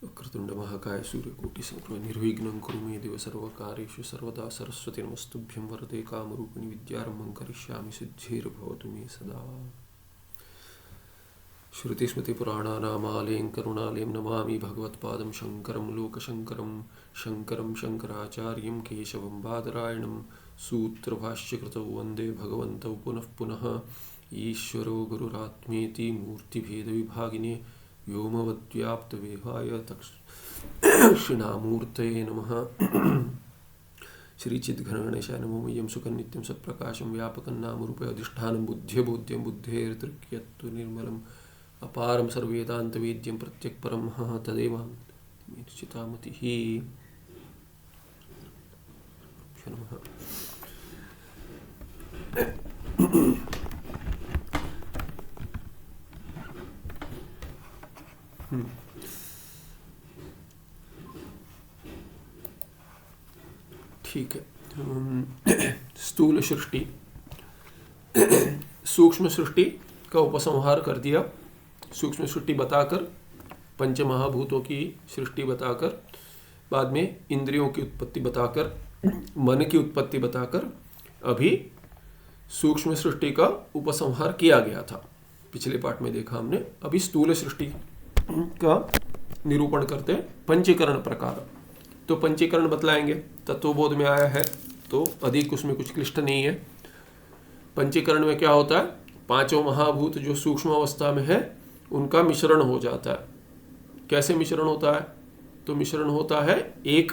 वक्रतुंड महाकाय सूर्यकोटि समप्रभ निर्विघ्नं कुरु मे देव सर्वकार्येषु सर्वदा सरस्वती नमस्तुभ्यं वरदे कामरूपिणि विद्यारम्भं करिष्यामि सिद्धिर्भवतु मे सदा। श्रुतिस्मृतिपुराणानामालयं करुणालयं नमामि भगवत्पादं शङ्करं लोकशङ्करं शङ्करं शङ्कराचार्यं केशवं बादरायणं सूत्रभाष्यकृतौ वन्दे भगवन्तौ पुनः पुनः। ईश्वरो गुरुरात्मेति मूर्तिभेदविभागिने व्योमवद्व्याप्तदेहाय दक्षिणामूर्तये नमः। श्रीचिद्घनगणेशाय नमो मह्यं सुखनित्यं सत्प्रकाशं व्यापकं नामरूपे अधिष्ठानं बुद्ध्यबोध्यं बुद्धेर्तृक्यत्व निर्मलम् अपारं सर्ववेदान्तवेद्यं प्रत्यक्परं तदेव चितामतिः। नमः। ठीक है। स्थूल सृष्टि सूक्ष्म सृष्टि का उपसंहार कर दिया। सूक्ष्म सृष्टि बताकर पंच महाभूतों की सृष्टि बताकर बाद में इंद्रियों की उत्पत्ति बताकर मन की उत्पत्ति बताकर अभी सूक्ष्म सृष्टि का उपसंहार किया गया था। पिछले पाठ में देखा हमने। अभी स्थूल सृष्टि का निरूपण करते पंचीकरण प्रकार। तो पंचीकरण बतलाएंगे। तत्वबोध में आया है तो अधिक उसमें कुछ क्लिष्ट नहीं है। पंचीकरण में क्या होता है, पांचों महाभूत जो सूक्ष्म अवस्था में है उनका मिश्रण हो जाता है। कैसे मिश्रण होता है, तो मिश्रण होता है एक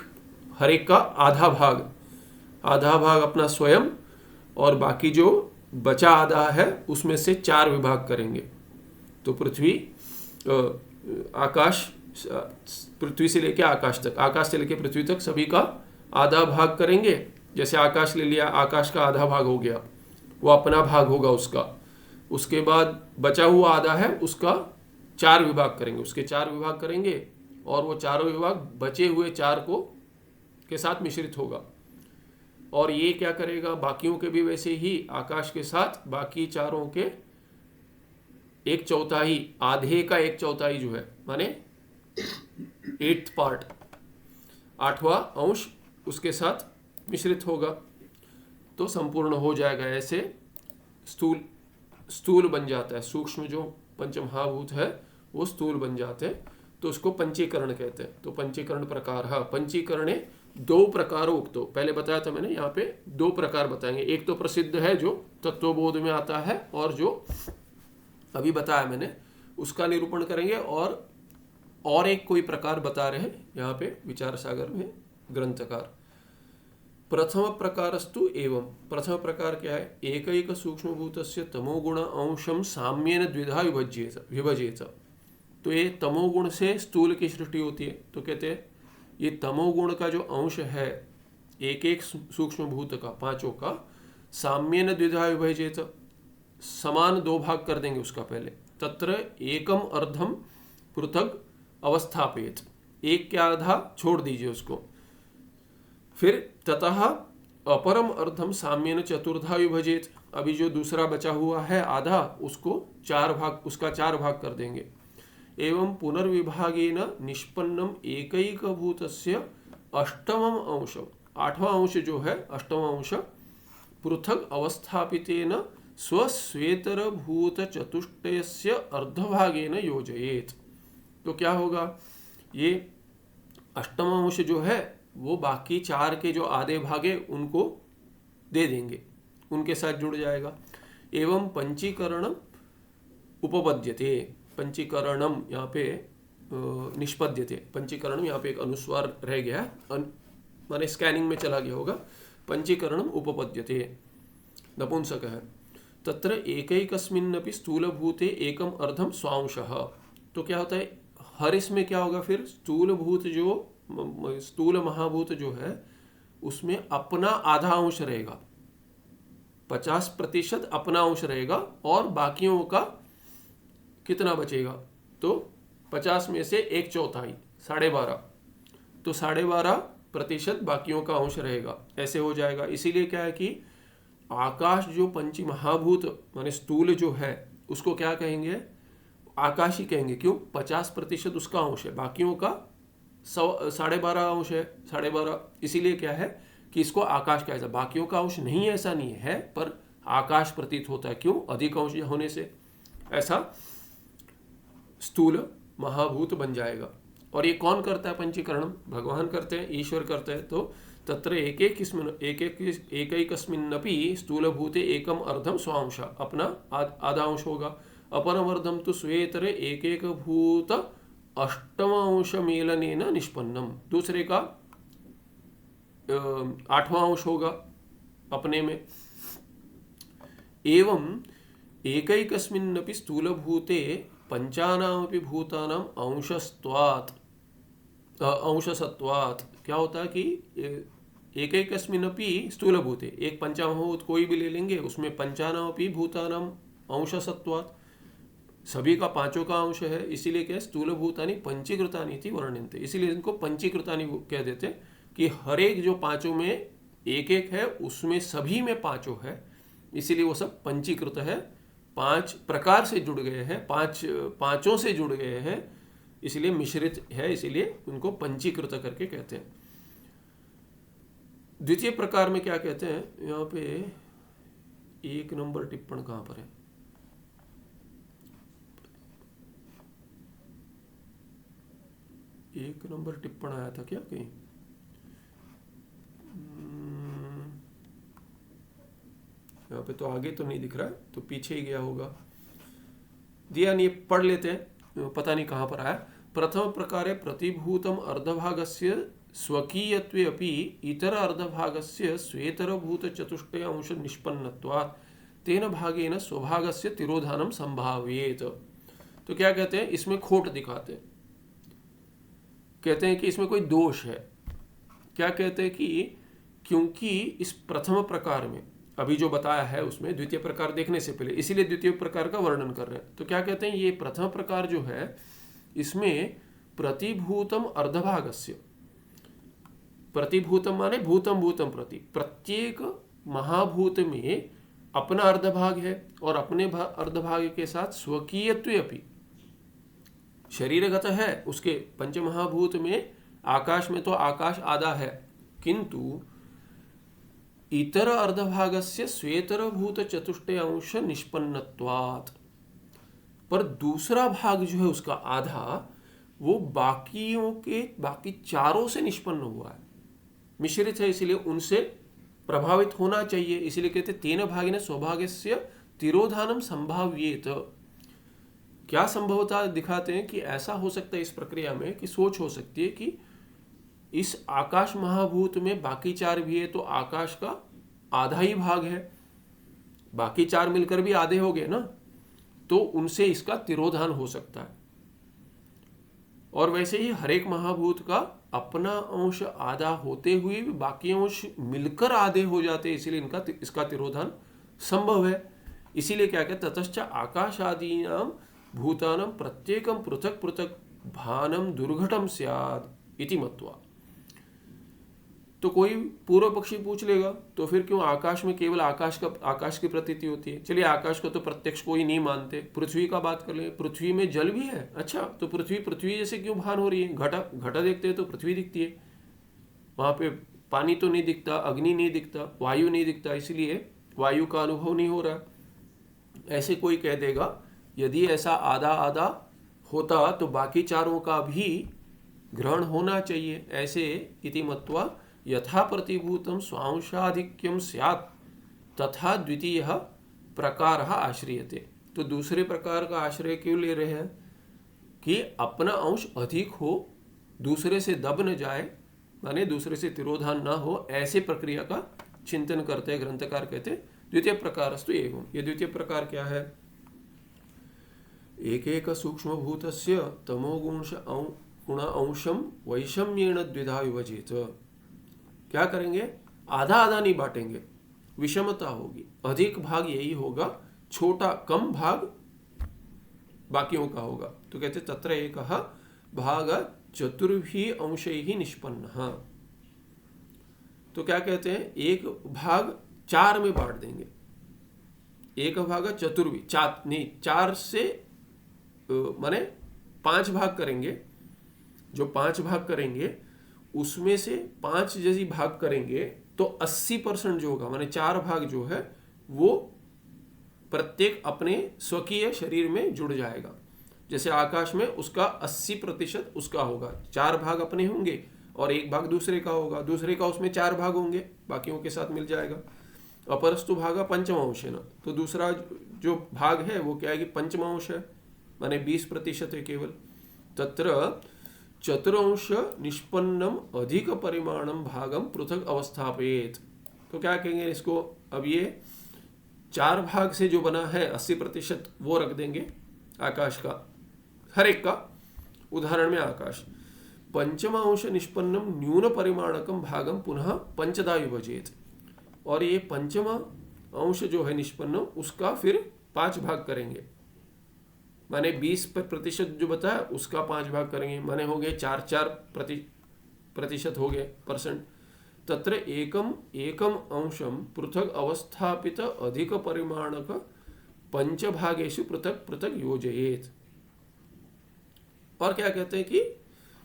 हर एक का आधा भाग अपना स्वयं और बाकी जो बचा आधा है उसमें से चार विभाग करेंगे। तो पृथ्वी आकाश, पृथ्वी से लेकर आकाश तक, आकाश से लेकर पृथ्वी तक सभी का आधा भाग करेंगे। जैसे आकाश ले लिया, आकाश का आधा भाग हो गया, वो अपना भाग होगा उसका। उसके बाद बचा हुआ आधा है उसका चार विभाग करेंगे, उसके चार विभाग करेंगे और वो चारों विभाग बचे हुए चार को के साथ मिश्रित होगा। और ये क्या करेगा, बाकियों के भी वैसे ही आकाश के साथ बाकी चारों के एक चौथाई, आधे का एक चौथाई जो है माने 8th पार्ट, 8वां अंश उसके साथ मिश्रित होगा तो संपूर्ण हो जाएगा। ऐसे स्थूल बन जाता है। सूक्ष्म जो पंचमहाभूत है वो स्थूल बन जाते हैं तो उसको पंचीकरण कहते हैं। तो पंचीकरण प्रकार, हाँ पंचीकरणे दो प्रकारों उक्तो, पहले बताया था मैंने, यहाँ पे दो प्रकार बताएंगे। एक तो प्रसिद्ध है जो तत्वबोध में आता है और जो अभी बताया मैंने उसका निरूपण करेंगे। और एक कोई प्रकार बता रहे हैं यहाँ पे विचार सागर में ग्रंथकार। प्रथम प्रकारस्तु एवं, प्रथम प्रकार क्या है, एक सूक्ष्मभूतस्य तमोगुण अंशम साम्येन द्विधा विभजेत। तो ये तमोगुण से स्थूल की सृष्टि होती है। तो कहते हैं ये तमोगुण का जो अंश है एक एक सूक्ष्म भूत का, पांचों का, साम्येन द्विधा विभजेत, समान दो भाग कर देंगे उसका। पहले तत्र एकम अर्धम पृथक अवस्थापयेत, एक के आधा छोड़ दीजिए उसको। फिर ततः अपरम अर्धम साम्येन चतुर्धा विभजेत, अभी जो दूसरा बचा हुआ है आधा उसको उसका चार भाग कर देंगे। एवं पुनर्विभागेन निष्पन्नम एकैकभूतस्य अष्टमम अंशम, 8वां अंश जो है अष्टम अंश, पृथक अवस्थापितेन स्वश्वेतर भूत चतुष्टयस्य अर्धभागेन योजयेत। तो क्या होगा, ये अष्टम अंश जो है वो बाकी चार के जो आधे भागे उनको दे देंगे, उनके साथ जुड़ जाएगा। एवं पंचीकरणम उपपद्यते, पंचीकरणम यहाँ पे निष्पद्यते, पंचीकरणम यहाँ पे एक अनुस्वार रह गया है, माने स्कैनिंग में चला गया होगा। पंचीकरणम उपपद्यते नपुंसक है। तत्र एकैकस्मिन्नपि स्थूलभूते एकम अर्धम स्वांशः। तो क्या होता है, हर इसमें क्या होगा फिर, स्थूलभूत जो स्थूल महाभूत जो है उसमें अपना आधा अंश रहेगा, 50% अपना अंश रहेगा और बाकियों का कितना बचेगा, तो 50 में से एक चौथाई 12.5, तो 12.5% बाकियों का अंश रहेगा। ऐसे हो जाएगा। इसीलिए क्या है कि आकाश जो पंच महाभूत माने स्थूल जो है उसको क्या कहेंगे, आकाश ही कहेंगे। क्यों, 50% उसका अंश है, बाकियों का 12.5 है, 12.5, इसीलिए क्या है कि इसको आकाश का ऐसा, बाकियों का अंश नहीं है ऐसा नहीं है, पर आकाश प्रतीत होता है। क्यों? अधिक अंश होने से ऐसा स्थूल महाभूत बन जाएगा। और ये कौन करता है पंचीकरण? भगवान करते हैं, ईश्वर करते हैं। तो तत्र एकैकस्मिन्नपि स्थूलभूते एकम अर्धम स्वांश, अपना आधा अंश होगा। अपरम अर्धम तो स्वेतरे एक भूत अष्टमांश मेलनेन निष्पन्नम, दूसरे का 8वां अंश होगा अपने में। एवं एकैकस्मिन्नपि स्थूलभूते पंचानामपि भूतानाम अंशसत्वात्। क्या होता है कि एकैकस्मिन्नपि स्थूलभूते, एक पंचमभूत कोई भी ले लेंगे, उसमें पंचानामपि भूतानाम अंशसत्वात्, सभी का पांचों का अंश है। इसीलिए क्या, स्थूलभूतानि पंचीकृतानि इति वर्ण्यन्ते, इसीलिए इनको पंचीकृतानि कह देते हैं कि हर एक जो पांचों में एक एक है, उसमें सभी में पांचों है, इसीलिए वो सब पंचीकृत है। 5 प्रकार से जुड़ गए हैं, पांचों से जुड़ गए हैं, इसलिए मिश्रित है, इसीलिए उनको पंचीकृत करके कहते हैं। द्वितीय प्रकार में क्या कहते हैं, यहाँ पे 1 नंबर टिप्पण कहाँ पर है? एक नंबर टिप्पण आया था क्या कहीं? यहाँ पे तो आगे तो नहीं दिख रहा है, तो पीछे ही गया होगा, दिया नहीं, पढ़ लेते हैं, पता नहीं कहाँ पर आया। प्रथम प्रकारे प्रतिभूतम अर्धभागस्य स्वकीयत्वे अपि इतर अर्धभागस्य स्वेतरभूत चतुष्टय अंश निष्पन्नत्वात् तेन भागेन स्वभागस्य तिरोधानम संभाव्येत। तो क्या कहते हैं, इसमें खोट दिखाते हैं, कहते हैं कि इसमें कोई दोष है। क्या कहते हैं कि क्योंकि इस प्रथम प्रकार में अभी जो बताया है उसमें द्वितीय प्रकार देखने से पहले, इसीलिए द्वितीय प्रकार का वर्णन कर रहे हैं। तो क्या कहते हैं, ये प्रथम प्रकार जो है इसमें प्रतिभूतम अर्धभागस्य, प्रतिभूतम माने भूतम भूतम प्रति, प्रत्येक महाभूत में अपना अर्धभाग है और अपने अर्धभाग के साथ स्वकीयत्वे अपि, शरीरगत है उसके पंचमहाभूत में। आकाश में तो आकाश आधा है, किंतु इतर अर्धभागस्य स्वेतरभूत चतुष्टय अंश निष्पन्नत्वात्, पर दूसरा भाग जो है उसका आधा, वो बाकियों के बाकी चारों से निष्पन्न हुआ है, मिश्रित है, इसलिए उनसे प्रभावित होना चाहिए। इसलिए कहते तेन भागेन स्वभागस्य तिरोधानम संभाव्येत। क्या संभवता दिखाते हैं कि ऐसा हो सकता है इस प्रक्रिया में, कि सोच हो सकती है कि इस आकाश महाभूत में बाकी 4 भी है, तो आकाश का आधा ही भाग है, बाकी 4 मिलकर भी आधे हो गए ना, तो उनसे इसका तिरोधान हो सकता है। और वैसे ही हर एक महाभूत का अपना अंश आधा होते हुए भी बाकी अंश मिलकर आधे हो जाते हैं, इसीलिए इसका तिरोधान संभव है। इसीलिए क्या कहते, ततश्च आकाश आदीनां भूतानां प्रत्येकं पृथक पृथक भानम दुर्घटम स्याद इति मत्वा। तो कोई पूर्व पक्षी पूछ लेगा, तो फिर क्यों आकाश में केवल आकाश की प्रतीति होती है? चलिए आकाश को तो प्रत्यक्ष कोई नहीं मानते, पृथ्वी का बात कर ले, पृथ्वी में जल भी है, अच्छा तो पृथ्वी जैसे क्यों भान हो रही है? घटा देखते हैं तो पृथ्वी दिखती है, वहां पे पानी तो नहीं दिखता, अग्नि नहीं दिखता, वायु नहीं दिखता, इसलिए वायु का अनुभव नहीं हो रहा। ऐसे कोई कह देगा, यदि ऐसा आधा आधा होता तो बाकी चारों का भी ग्रहण होना चाहिए, ऐसे इति मत्वा यथा प्रतिभूतम स्वांशाधिक्यम स्यात् तथा द्वितीय प्रकार आश्रयते। तो दूसरे प्रकार का आश्रय क्यों ले रहे हैं? कि अपना अंश अधिक हो, दूसरे से दब न जाए, माने दूसरे से तिरोधान ना हो, ऐसे प्रक्रिया का चिंतन करते हैं ग्रंथकार। कहते द्वितीय प्रकारस्तु एवं। ये द्वितीय प्रकार क्या है? एक एक सूक्ष्म भूतस्य गुण अंशम वैषम्येण द्विधा विभजित। क्या करेंगे? आधा आधा नहीं बांटेंगे, विषमता होगी, अधिक भाग यही होगा, छोटा कम भाग बाकियों का होगा। तो कहते तत्र एक भाग चतुर्भी अंशैः निष्पन्न। तो क्या कहते हैं, एक भाग 4 में बांट देंगे, एक भाग चतुर्भी, 4 से माने 5 भाग करेंगे, जो 5 भाग करेंगे उसमें से 5 जैसी भाग करेंगे तो 80% जो होगा, माने 4 भाग जो है वो प्रत्येक अपने स्वकीय शरीर में जुड़ जाएगा। जैसे आकाश में उसका 80% उसका होगा, 4 भाग अपने होंगे और 1 भाग दूसरे का होगा, दूसरे का उसमें 4 भाग होंगे, बाकियों के साथ मिल जाएगा। अपरस्तु भागा पंचमांशेन, तो दूसरा जो भाग है वो क्या है कि पंचमांश है, माने 20% है केवल। तत्र चतुरंश निष्पन्नम अधिक परिमाणम भागम पृथक अवस्थापेत, तो क्या कहेंगे इसको, अब ये 4 भाग से जो बना है 80% वो रख देंगे आकाश का, हर एक का, उदाहरण में आकाश। पंचमांश निष्पन्नम न्यून परिमाणकम भागम पुनः पंचदा विभजेत, और ये पंचमा अंश जो है निष्पन्न उसका फिर 5 भाग करेंगे, माने 20% जो बताया उसका 5 भाग करेंगे, माने हो गए 4 प्रतिशत हो गए परसेंट। तत्र एकम एकम अंशम पृथक अवस्थापित अधिक परिमाणक पंचभागेषु पृथक पृथक योजयेत। और क्या कहते हैं कि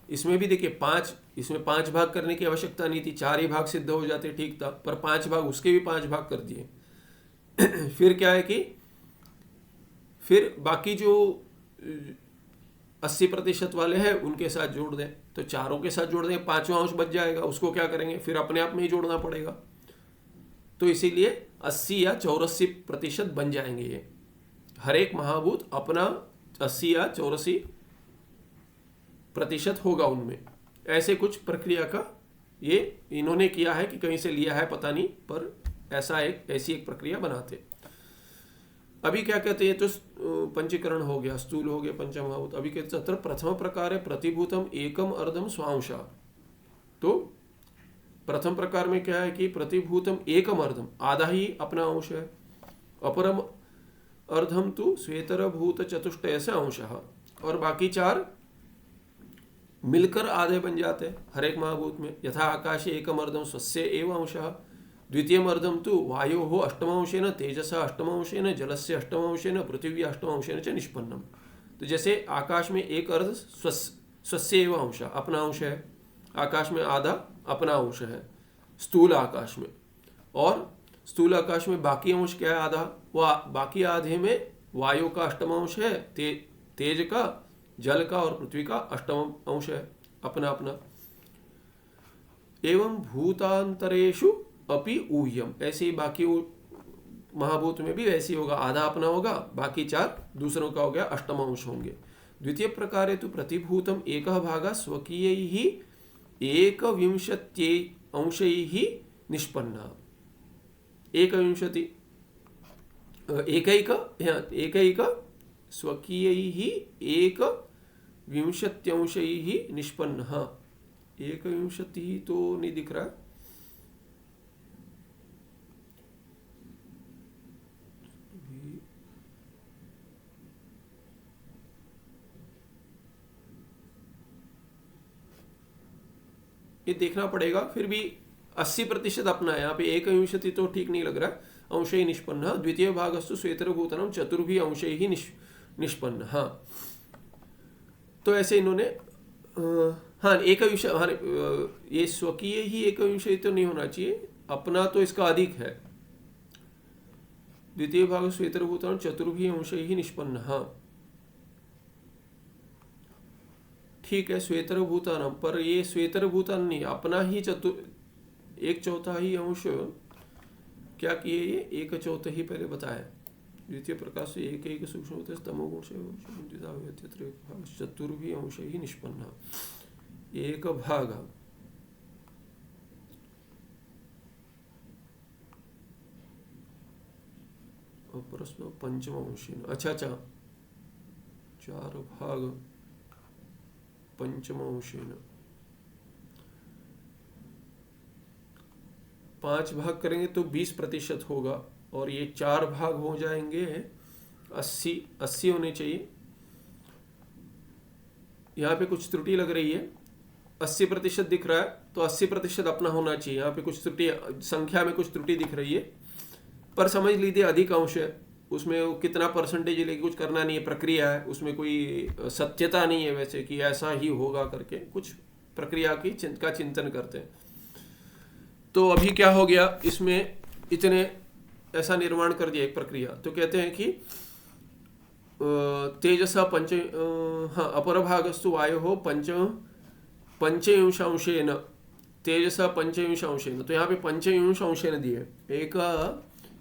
इसमें भी देखिए 5, इसमें 5 भाग करने की आवश्यकता नहीं थी, 4 ही भाग सिद्ध हो जाते, ठीक था, पर 5 भाग उसके भी 5 भाग कर दिए। फिर क्या है कि फिर बाकी जो 80% वाले हैं उनके साथ जोड़ दें, तो चारों के साथ जोड़ दें, 5वां अंश बच जाएगा, उसको क्या करेंगे फिर अपने आप में ही जोड़ना पड़ेगा, तो इसीलिए 80 या 84% बन जाएंगे। ये हर एक महाभूत अपना 80 या 84% होगा उनमें, ऐसे कुछ प्रक्रिया का ये इन्होंने किया है कि कहीं से लिया है पता नहीं, पर ऐसी एक प्रक्रिया बनाते। अभी क्या कहते हैं, तो पंचीकरण हो गया, स्थूल हो गया, पंचमहाभूत। अभी कहते हैं प्रथम प्रकार है प्रतिभूतम एकम अर्धम स्वांशा, तो प्रथम प्रकार में क्या है कि प्रतिभूतम एकम अर्धम, आधा ही अपना अंश है, अपरम अर्धम तो श्वेतरभूत चतुष्टय से अंश, और बाकी 4 मिलकर आधे बन जाते हैं हर एक महाभूत में। यथा आकाशे एकम अर्धम स्वस्य एव अंशः, द्वितीय अर्धम तो वायो हो अष्टमांशेन, तेजस अष्टमांशेन, जलस्य अष्टमांशेन, पृथ्वी अष्टमांशेन च निष्पन्नम। तो जैसे आकाश में एक अर्ध स्वस्य एव अंश, अपना अंश है, आकाश में आधा अपना अंश है स्थूल आकाश में, और स्थूल आकाश में बाकी अंश क्या है, आधा, वो बाकी आधे में वायु का अष्टमांश है, तेज का, जल का और पृथ्वी का अष्टम अंश है अपना अपना। एवं भूतांतरेषु अपि ऊह्यम, ऐसे ही बाकी महाभूत में भी वैसे होगा, आधा अपना होगा, बाकी 4 दूसरों का हो गया, अष्टम अंश होंगे। द्वितीय प्रकार तो प्रतिभूतम एक भाग स्वकीय ही 21 अंशैः निष्पन्ना, 21 एकैक स्वकीय ही 21 अंशैः निष्पन्न। 21 तो नहीं दिख रहा, ये देखना पड़ेगा, फिर भी 80% अपना है यहाँ पे, 21 तो ठीक नहीं लग रहा। अंशै निष्पन्न द्वितीय भागस्तु श्वेतरभूतनम चतुर्भि अंशै ही निष्पन्न। हाँ, तो ऐसे इन्होंने हाँ एक विषय, हाँ ये स्वकीय ही एक विषय तो नहीं होना चाहिए, अपना तो इसका अधिक है। द्वितीय भाग श्वेतरभूतनम चतुर्भि अंशै ही निष्पन्न, हाँ ठीक है, श्वेतरभूतानम, पर ये श्वेतरभूतान नहीं, अपना ही 1/4 ही अंश क्या किए, ये 1/4 ही पहले बताया। द्वितीय प्रकाश से एक सूक्ष्म होते तमोगुण से चतुर्भि अंश ही निष्पन्न, एक भाग प्रश्न पंचम अंशेन, अच्छा 4 भाग पंचम अंशेन, 5 भाग करेंगे तो 20% होगा, और ये 4 भाग हो जाएंगे 80 होने चाहिए। यहाँ पे कुछ त्रुटि लग रही है, 80% दिख रहा है तो 80% अपना होना चाहिए, यहाँ पे कुछ त्रुटि, संख्या में कुछ त्रुटि दिख रही है, पर समझ लीजिए अधिक अंश है, उसमें वो कितना परसेंटेज लेके कुछ करना नहीं है, प्रक्रिया है, उसमें कोई सत्यता नहीं है वैसे कि ऐसा ही होगा करके, कुछ प्रक्रिया की का चिंतन करते हैं। तो अभी क्या हो गया, इसमें इतने ऐसा निर्माण कर दिया एक प्रक्रिया, तो कहते हैं कि तेजसा पंच हाँ अपरभागस्तु वायो पंचविंशांशेन तेजसा पंचविंशांशेन, तो यहाँ पे पंचविंशांशेन दिए,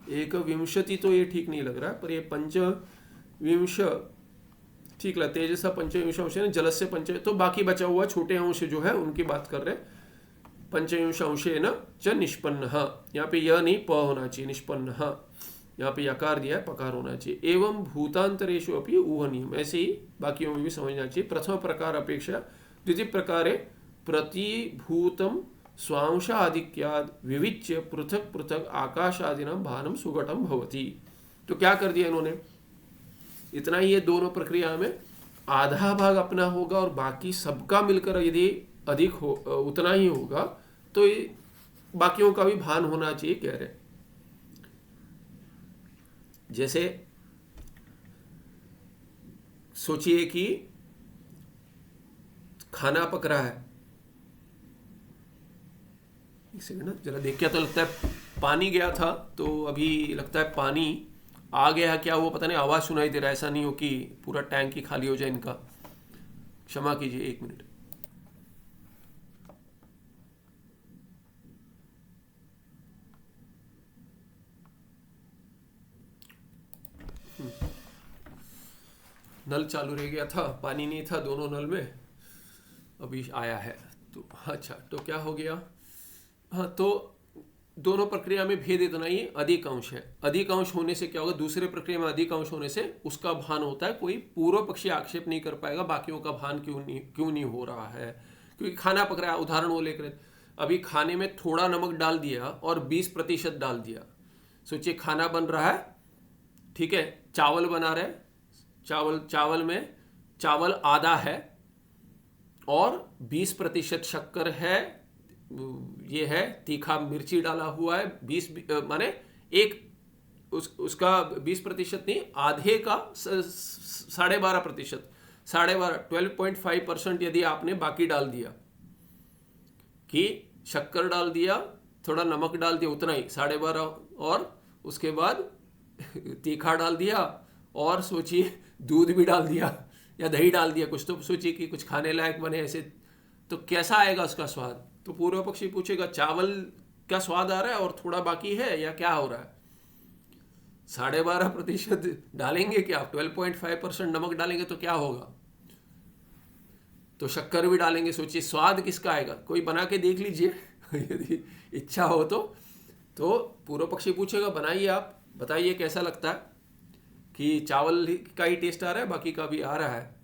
एक विंशति तो ये ठीक नहीं लग रहा है, पर ये पंचविंश ठीक लगा। तेजसा पंचविंशांशेन जलस्य पंच, तो बाकी बचा हुआ छोटे अंश जो है उनकी बात कर रहे हैं। पंचविंशांशेन च निष्पन्न, यहाँ पे यह नहीं प होना चाहिए, निष्पन्न, यहाँ पे यकार दिया है, पकार होना चाहिए। एवं भूतांतरेषु अपि ऊहनीयम, ऐसे ही बाकियों में भी समझना चाहिए। प्रथम प्रकार अपेक्षा द्वितीय प्रकारे प्रतिभूतम स्वांशाधिक्याद विविच्य पृथक पृथक आकाशादिनां भानम सुघटम भवति। तो क्या कर दिया इन्होंने, इतना ही ये दोनों प्रक्रिया में आधा भाग अपना होगा और बाकी सबका मिलकर यदि अधिक हो उतना ही होगा तो ये बाकियों का भी भान होना चाहिए, कह रहे। जैसे सोचिए कि खाना पक रहा है, एक सेकंड ना जरा देख, क्या तो लगता है पानी गया था, तो अभी लगता है पानी आ गया है, क्या वो पता नहीं, आवाज सुनाई दे रहा है, ऐसा नहीं हो कि पूरा टैंक ही खाली हो जाए इनका, क्षमा कीजिए 1 मिनट। नल चालू रह गया था, पानी नहीं था दोनों नल में, अभी आया है। तो अच्छा, तो क्या हो गया, हाँ, तो दोनों प्रक्रिया में भेद इतना ही, अधिक अंश है। अधिक अंश होने से क्या होगा, दूसरे प्रक्रिया में अधिक अंश होने से उसका भान होता है, कोई पूर्व पक्षी आक्षेप नहीं कर पाएगा बाकियों का भान क्यों नहीं हो रहा है, क्योंकि खाना पक रहा है। उदाहरण वो लेकर, अभी खाने में थोड़ा नमक डाल दिया और 20% डाल दिया। सोचिए खाना बन रहा है, ठीक है, चावल बना रहे, चावल में चावल आधा है और 20% शक्कर है, ये है तीखा मिर्ची डाला हुआ है, 20 माने एक उसका 20% नहीं, आधे का 12.5%, 12.5% यदि आपने बाकी डाल दिया कि शक्कर डाल दिया, थोड़ा नमक डाल दिया, उतना ही 12.5, और उसके बाद तीखा डाल दिया, और सोचिए दूध भी डाल दिया या दही डाल दिया, कुछ तो सोचिए कि कुछ खाने लायक बने ऐसे, तो कैसा आएगा उसका स्वाद। तो पूर्व पक्षी पूछेगा चावल क्या स्वाद आ रहा है और थोड़ा बाकी है, या क्या हो रहा है। 12.5% डालेंगे क्या, 12.5% नमक डालेंगे तो क्या होगा, तो शक्कर भी डालेंगे, सोचिए स्वाद किसका आएगा। कोई बना के देख लीजिए यदि इच्छा हो तो पूर्व पक्षी पूछेगा बनाइए, आप बताइए कैसा लगता है, कि चावल का ही टेस्ट आ रहा है, बाकी का भी आ रहा है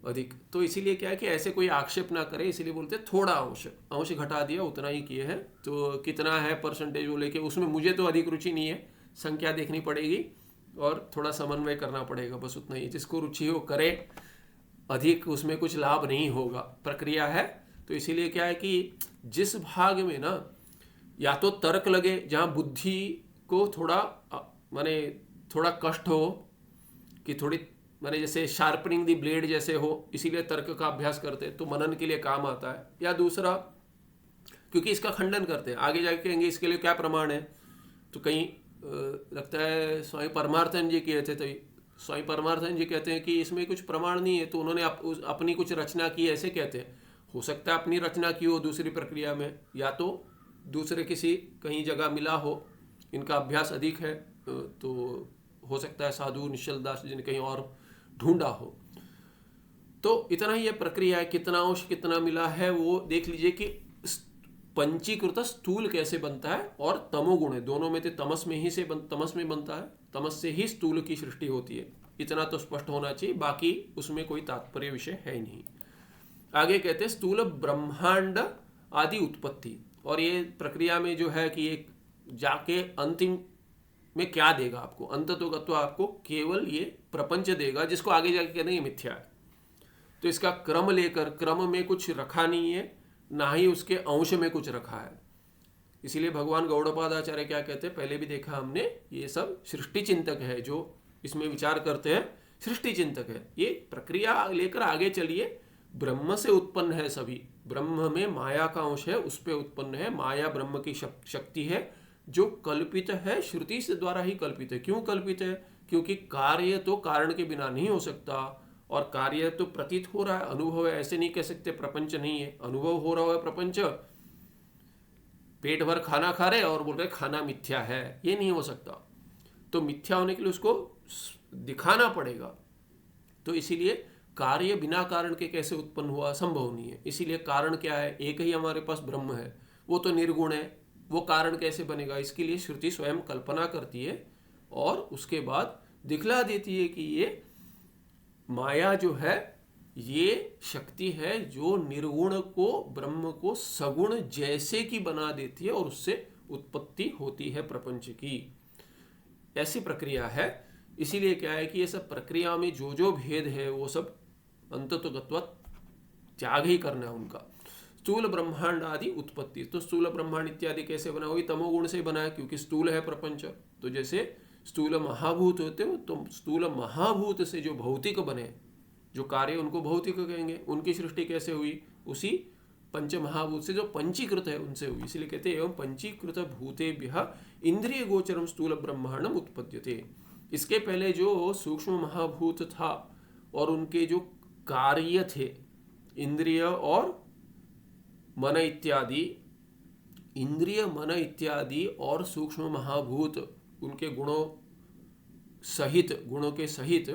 अधिक। तो इसीलिए क्या है कि ऐसे कोई आक्षेप ना करे, इसीलिए बोलते हैं थोड़ा अंश घटा दिया, उतना ही किए हैं। तो कितना है परसेंटेज वो लेके, उसमें मुझे तो अधिक रुचि नहीं है, संख्या देखनी पड़ेगी और थोड़ा समन्वय करना पड़ेगा, बस उतना ही। जिसको रुचि हो करे, अधिक उसमें कुछ लाभ नहीं होगा, प्रक्रिया है। तो इसीलिए क्या है कि जिस भाग में ना या तो तर्क लगे, जहाँ बुद्धि को थोड़ा माने थोड़ा कष्ट हो, कि थोड़ी माने जैसे शार्पनिंग दी ब्लेड जैसे हो, इसीलिए तर्क का अभ्यास करते हैं, तो मनन के लिए काम आता है। या दूसरा क्योंकि इसका खंडन करते हैं, आगे जाके कहेंगे इसके लिए क्या प्रमाण है, तो कहीं लगता है स्वामी परमार्थन जी कहते थे, स्वामी परमार्थन जी कहते हैं कि इसमें कुछ प्रमाण नहीं है, तो उन्होंने अपनी कुछ रचना की, ऐसे कहते हैं। हो सकता है अपनी रचना की हो दूसरी प्रक्रिया में, या तो दूसरे किसी कहीं जगह मिला हो, इनका अभ्यास अधिक है, तो हो सकता है साधु निश्चल दास जी ने कहीं और ढूंढा हो। तो इतना ही ये प्रक्रिया है, कितना अंश कितना मिला है वो देख लीजिए कि पंचीकृत स्थूल कैसे बनता है, और तमोगुण है दोनों में, तो तमस में बनता है, तमस से ही स्थूल की सृष्टि होती है। इतना तो स्पष्ट होना चाहिए, बाकी उसमें कोई तात्पर्य विषय है ही नहीं। आगे कहते हैं स्थूल ब्रह्मांड आदि उत्पत्ति, और ये प्रक्रिया में जो है कि एक जाके अंतिम में क्या देगा आपको, अंततोगत्वा आपको केवल ये प्रपंच देगा, जिसको आगे जाके कहते हैं मिथ्या है। तो इसका क्रम लेकर, क्रम में कुछ रखा नहीं है, ना ही उसके अंश में कुछ रखा है। इसीलिए भगवान गौड़पादाचार्य क्या कहते हैं, पहले भी देखा हमने, ये सब सृष्टि चिंतक है, जो इसमें विचार करते हैं, सृष्टि चिंतक है। ये प्रक्रिया लेकर आगे चलिए। ब्रह्म से उत्पन्न है सभी, ब्रह्म में माया का अंश है, उस पे उत्पन्न है। माया ब्रह्म की शक्ति है जो कल्पित है, श्रुति से द्वारा ही कल्पित है। क्यों कल्पित है? क्योंकि कार्य तो कारण के बिना नहीं हो सकता, और कार्य तो प्रतीत हो रहा है, अनुभव है। ऐसे नहीं कह सकते प्रपंच नहीं है, अनुभव हो रहा है प्रपंच। पेट भर खाना खा रहे और बोल रहे खाना मिथ्या है, ये नहीं हो सकता। तो मिथ्या होने के लिए उसको दिखाना पड़ेगा। तो इसीलिए कार्य बिना कारण के कैसे उत्पन्न हुआ, संभव नहीं है। इसीलिए कारण क्या है? एक ही हमारे पास ब्रह्म है, वो तो निर्गुण है, वो कारण कैसे बनेगा? इसके लिए श्रुति स्वयं कल्पना करती है और उसके बाद दिखला देती है कि ये माया जो है ये शक्ति है जो निर्गुण को, ब्रह्म को सगुण जैसे की बना देती है और उससे उत्पत्ति होती है प्रपंच की। ऐसी प्रक्रिया है। इसीलिए क्या है कि ये सब प्रक्रिया में जो जो भेद है वो सब अंततोगत्वा त्याग ही करना है उनका। स्थूल ब्रह्मांड आदि उत्पत्ति, तो स्थूल ब्रह्मांड इत्यादि कैसे बना? वही तमोगुण से बना है, क्योंकि स्थूल है प्रपंच। तो जैसे स्थूल महाभूत होते हो, तो स्थूल महाभूत से जो भौतिक बने, जो कार्य उनको भौतिक कहेंगे, उनकी सृष्टि कैसे हुई? उसी पंच महाभूत से जो पंचीकृत है उनसे हुई। इसलिए कहते हैं एवं पंचीकृत भूतेभ्यः इंद्रिय गोचरम स्थूल ब्रह्मांडम उत्पद्यते। इसके पहले जो सूक्ष्म महाभूत था और उनके जो कार्य थे, इंद्रिय और मन इत्यादि, इंद्रिय मन इत्यादि और सूक्ष्म महाभूत, उनके गुणों सहित, गुणों के सहित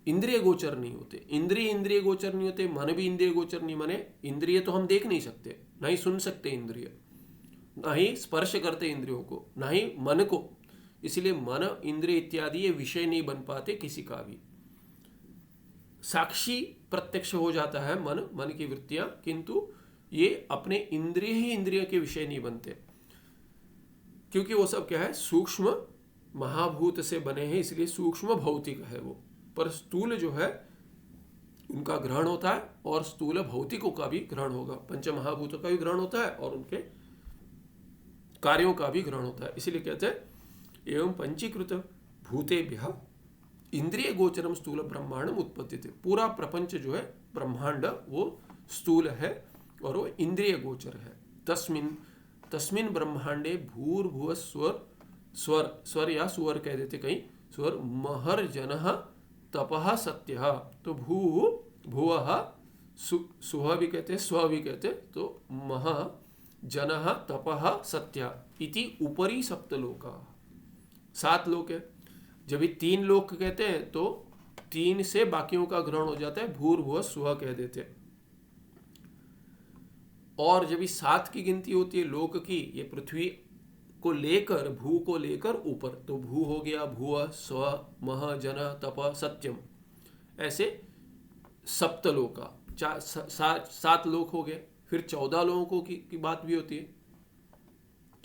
इंद्रिय गोचर नहीं होते। इंद्रिय गोचर नहीं होते, मन भी इंद्रिय गोचर नहीं। माने इंद्रिय तो हम देख नहीं सकते, ना ही सुन सकते इंद्रिय, ना ही स्पर्श करते इंद्रियों को, ना ही मन को। इसलिए मन, इंद्रिय इत्यादि ये विषय नहीं बन पाते किसी का भी। साक्षी प्रत्यक्ष हो जाता है मन, मन की वृत्तियां, किंतु ये अपने इंद्रिय ही इंद्रिय के विषय नहीं बनते, क्योंकि वो सब क्या है? सूक्ष्म महाभूत से बने हैं, इसलिए सूक्ष्म भौतिक है वो। पर स्थूल जो है उनका ग्रहण होता है, और स्थूल भौतिकों का भी ग्रहण होगा, पंच महाभूतों का भी ग्रहण होता है और उनके कार्यों का भी ग्रहण होता है। इसीलिए कहते हैं एवं पंचीकृत भूतेभ्यः इंद्रिय गोचरम स्थूल ब्रह्मांडम उत्पत्तिते। पूरा प्रपंच जो है ब्रह्मांड वो स्थूल है और वो इंद्रिय गोचर है। तस्मिन् ब्रह्मांडे भूर्भुवः स्वर या सुवर कह देते कहीं, स्वर महर जनः तपः सत्यः। तो भुवः सुह भी कहते हैं, स्व भी कहते हैं। तो मह जनः तपः सत्य इति उपरि सप्तलोका, 7 लोक है। जब ये 3 लोक कहते हैं तो 3 से बाकियों का ग्रहण हो जाता है, भूर्भुवः स्वः कह देते हैं। और जब इस 7 की गिनती होती है लोक की, ये पृथ्वी को लेकर, भू को लेकर ऊपर, तो भू हो गया भुव, स्व, मह, जन, तप, सत्यम, ऐसे सप्तलोका, 7 लोक हो गए। फिर 14 लोकों की बात भी होती है,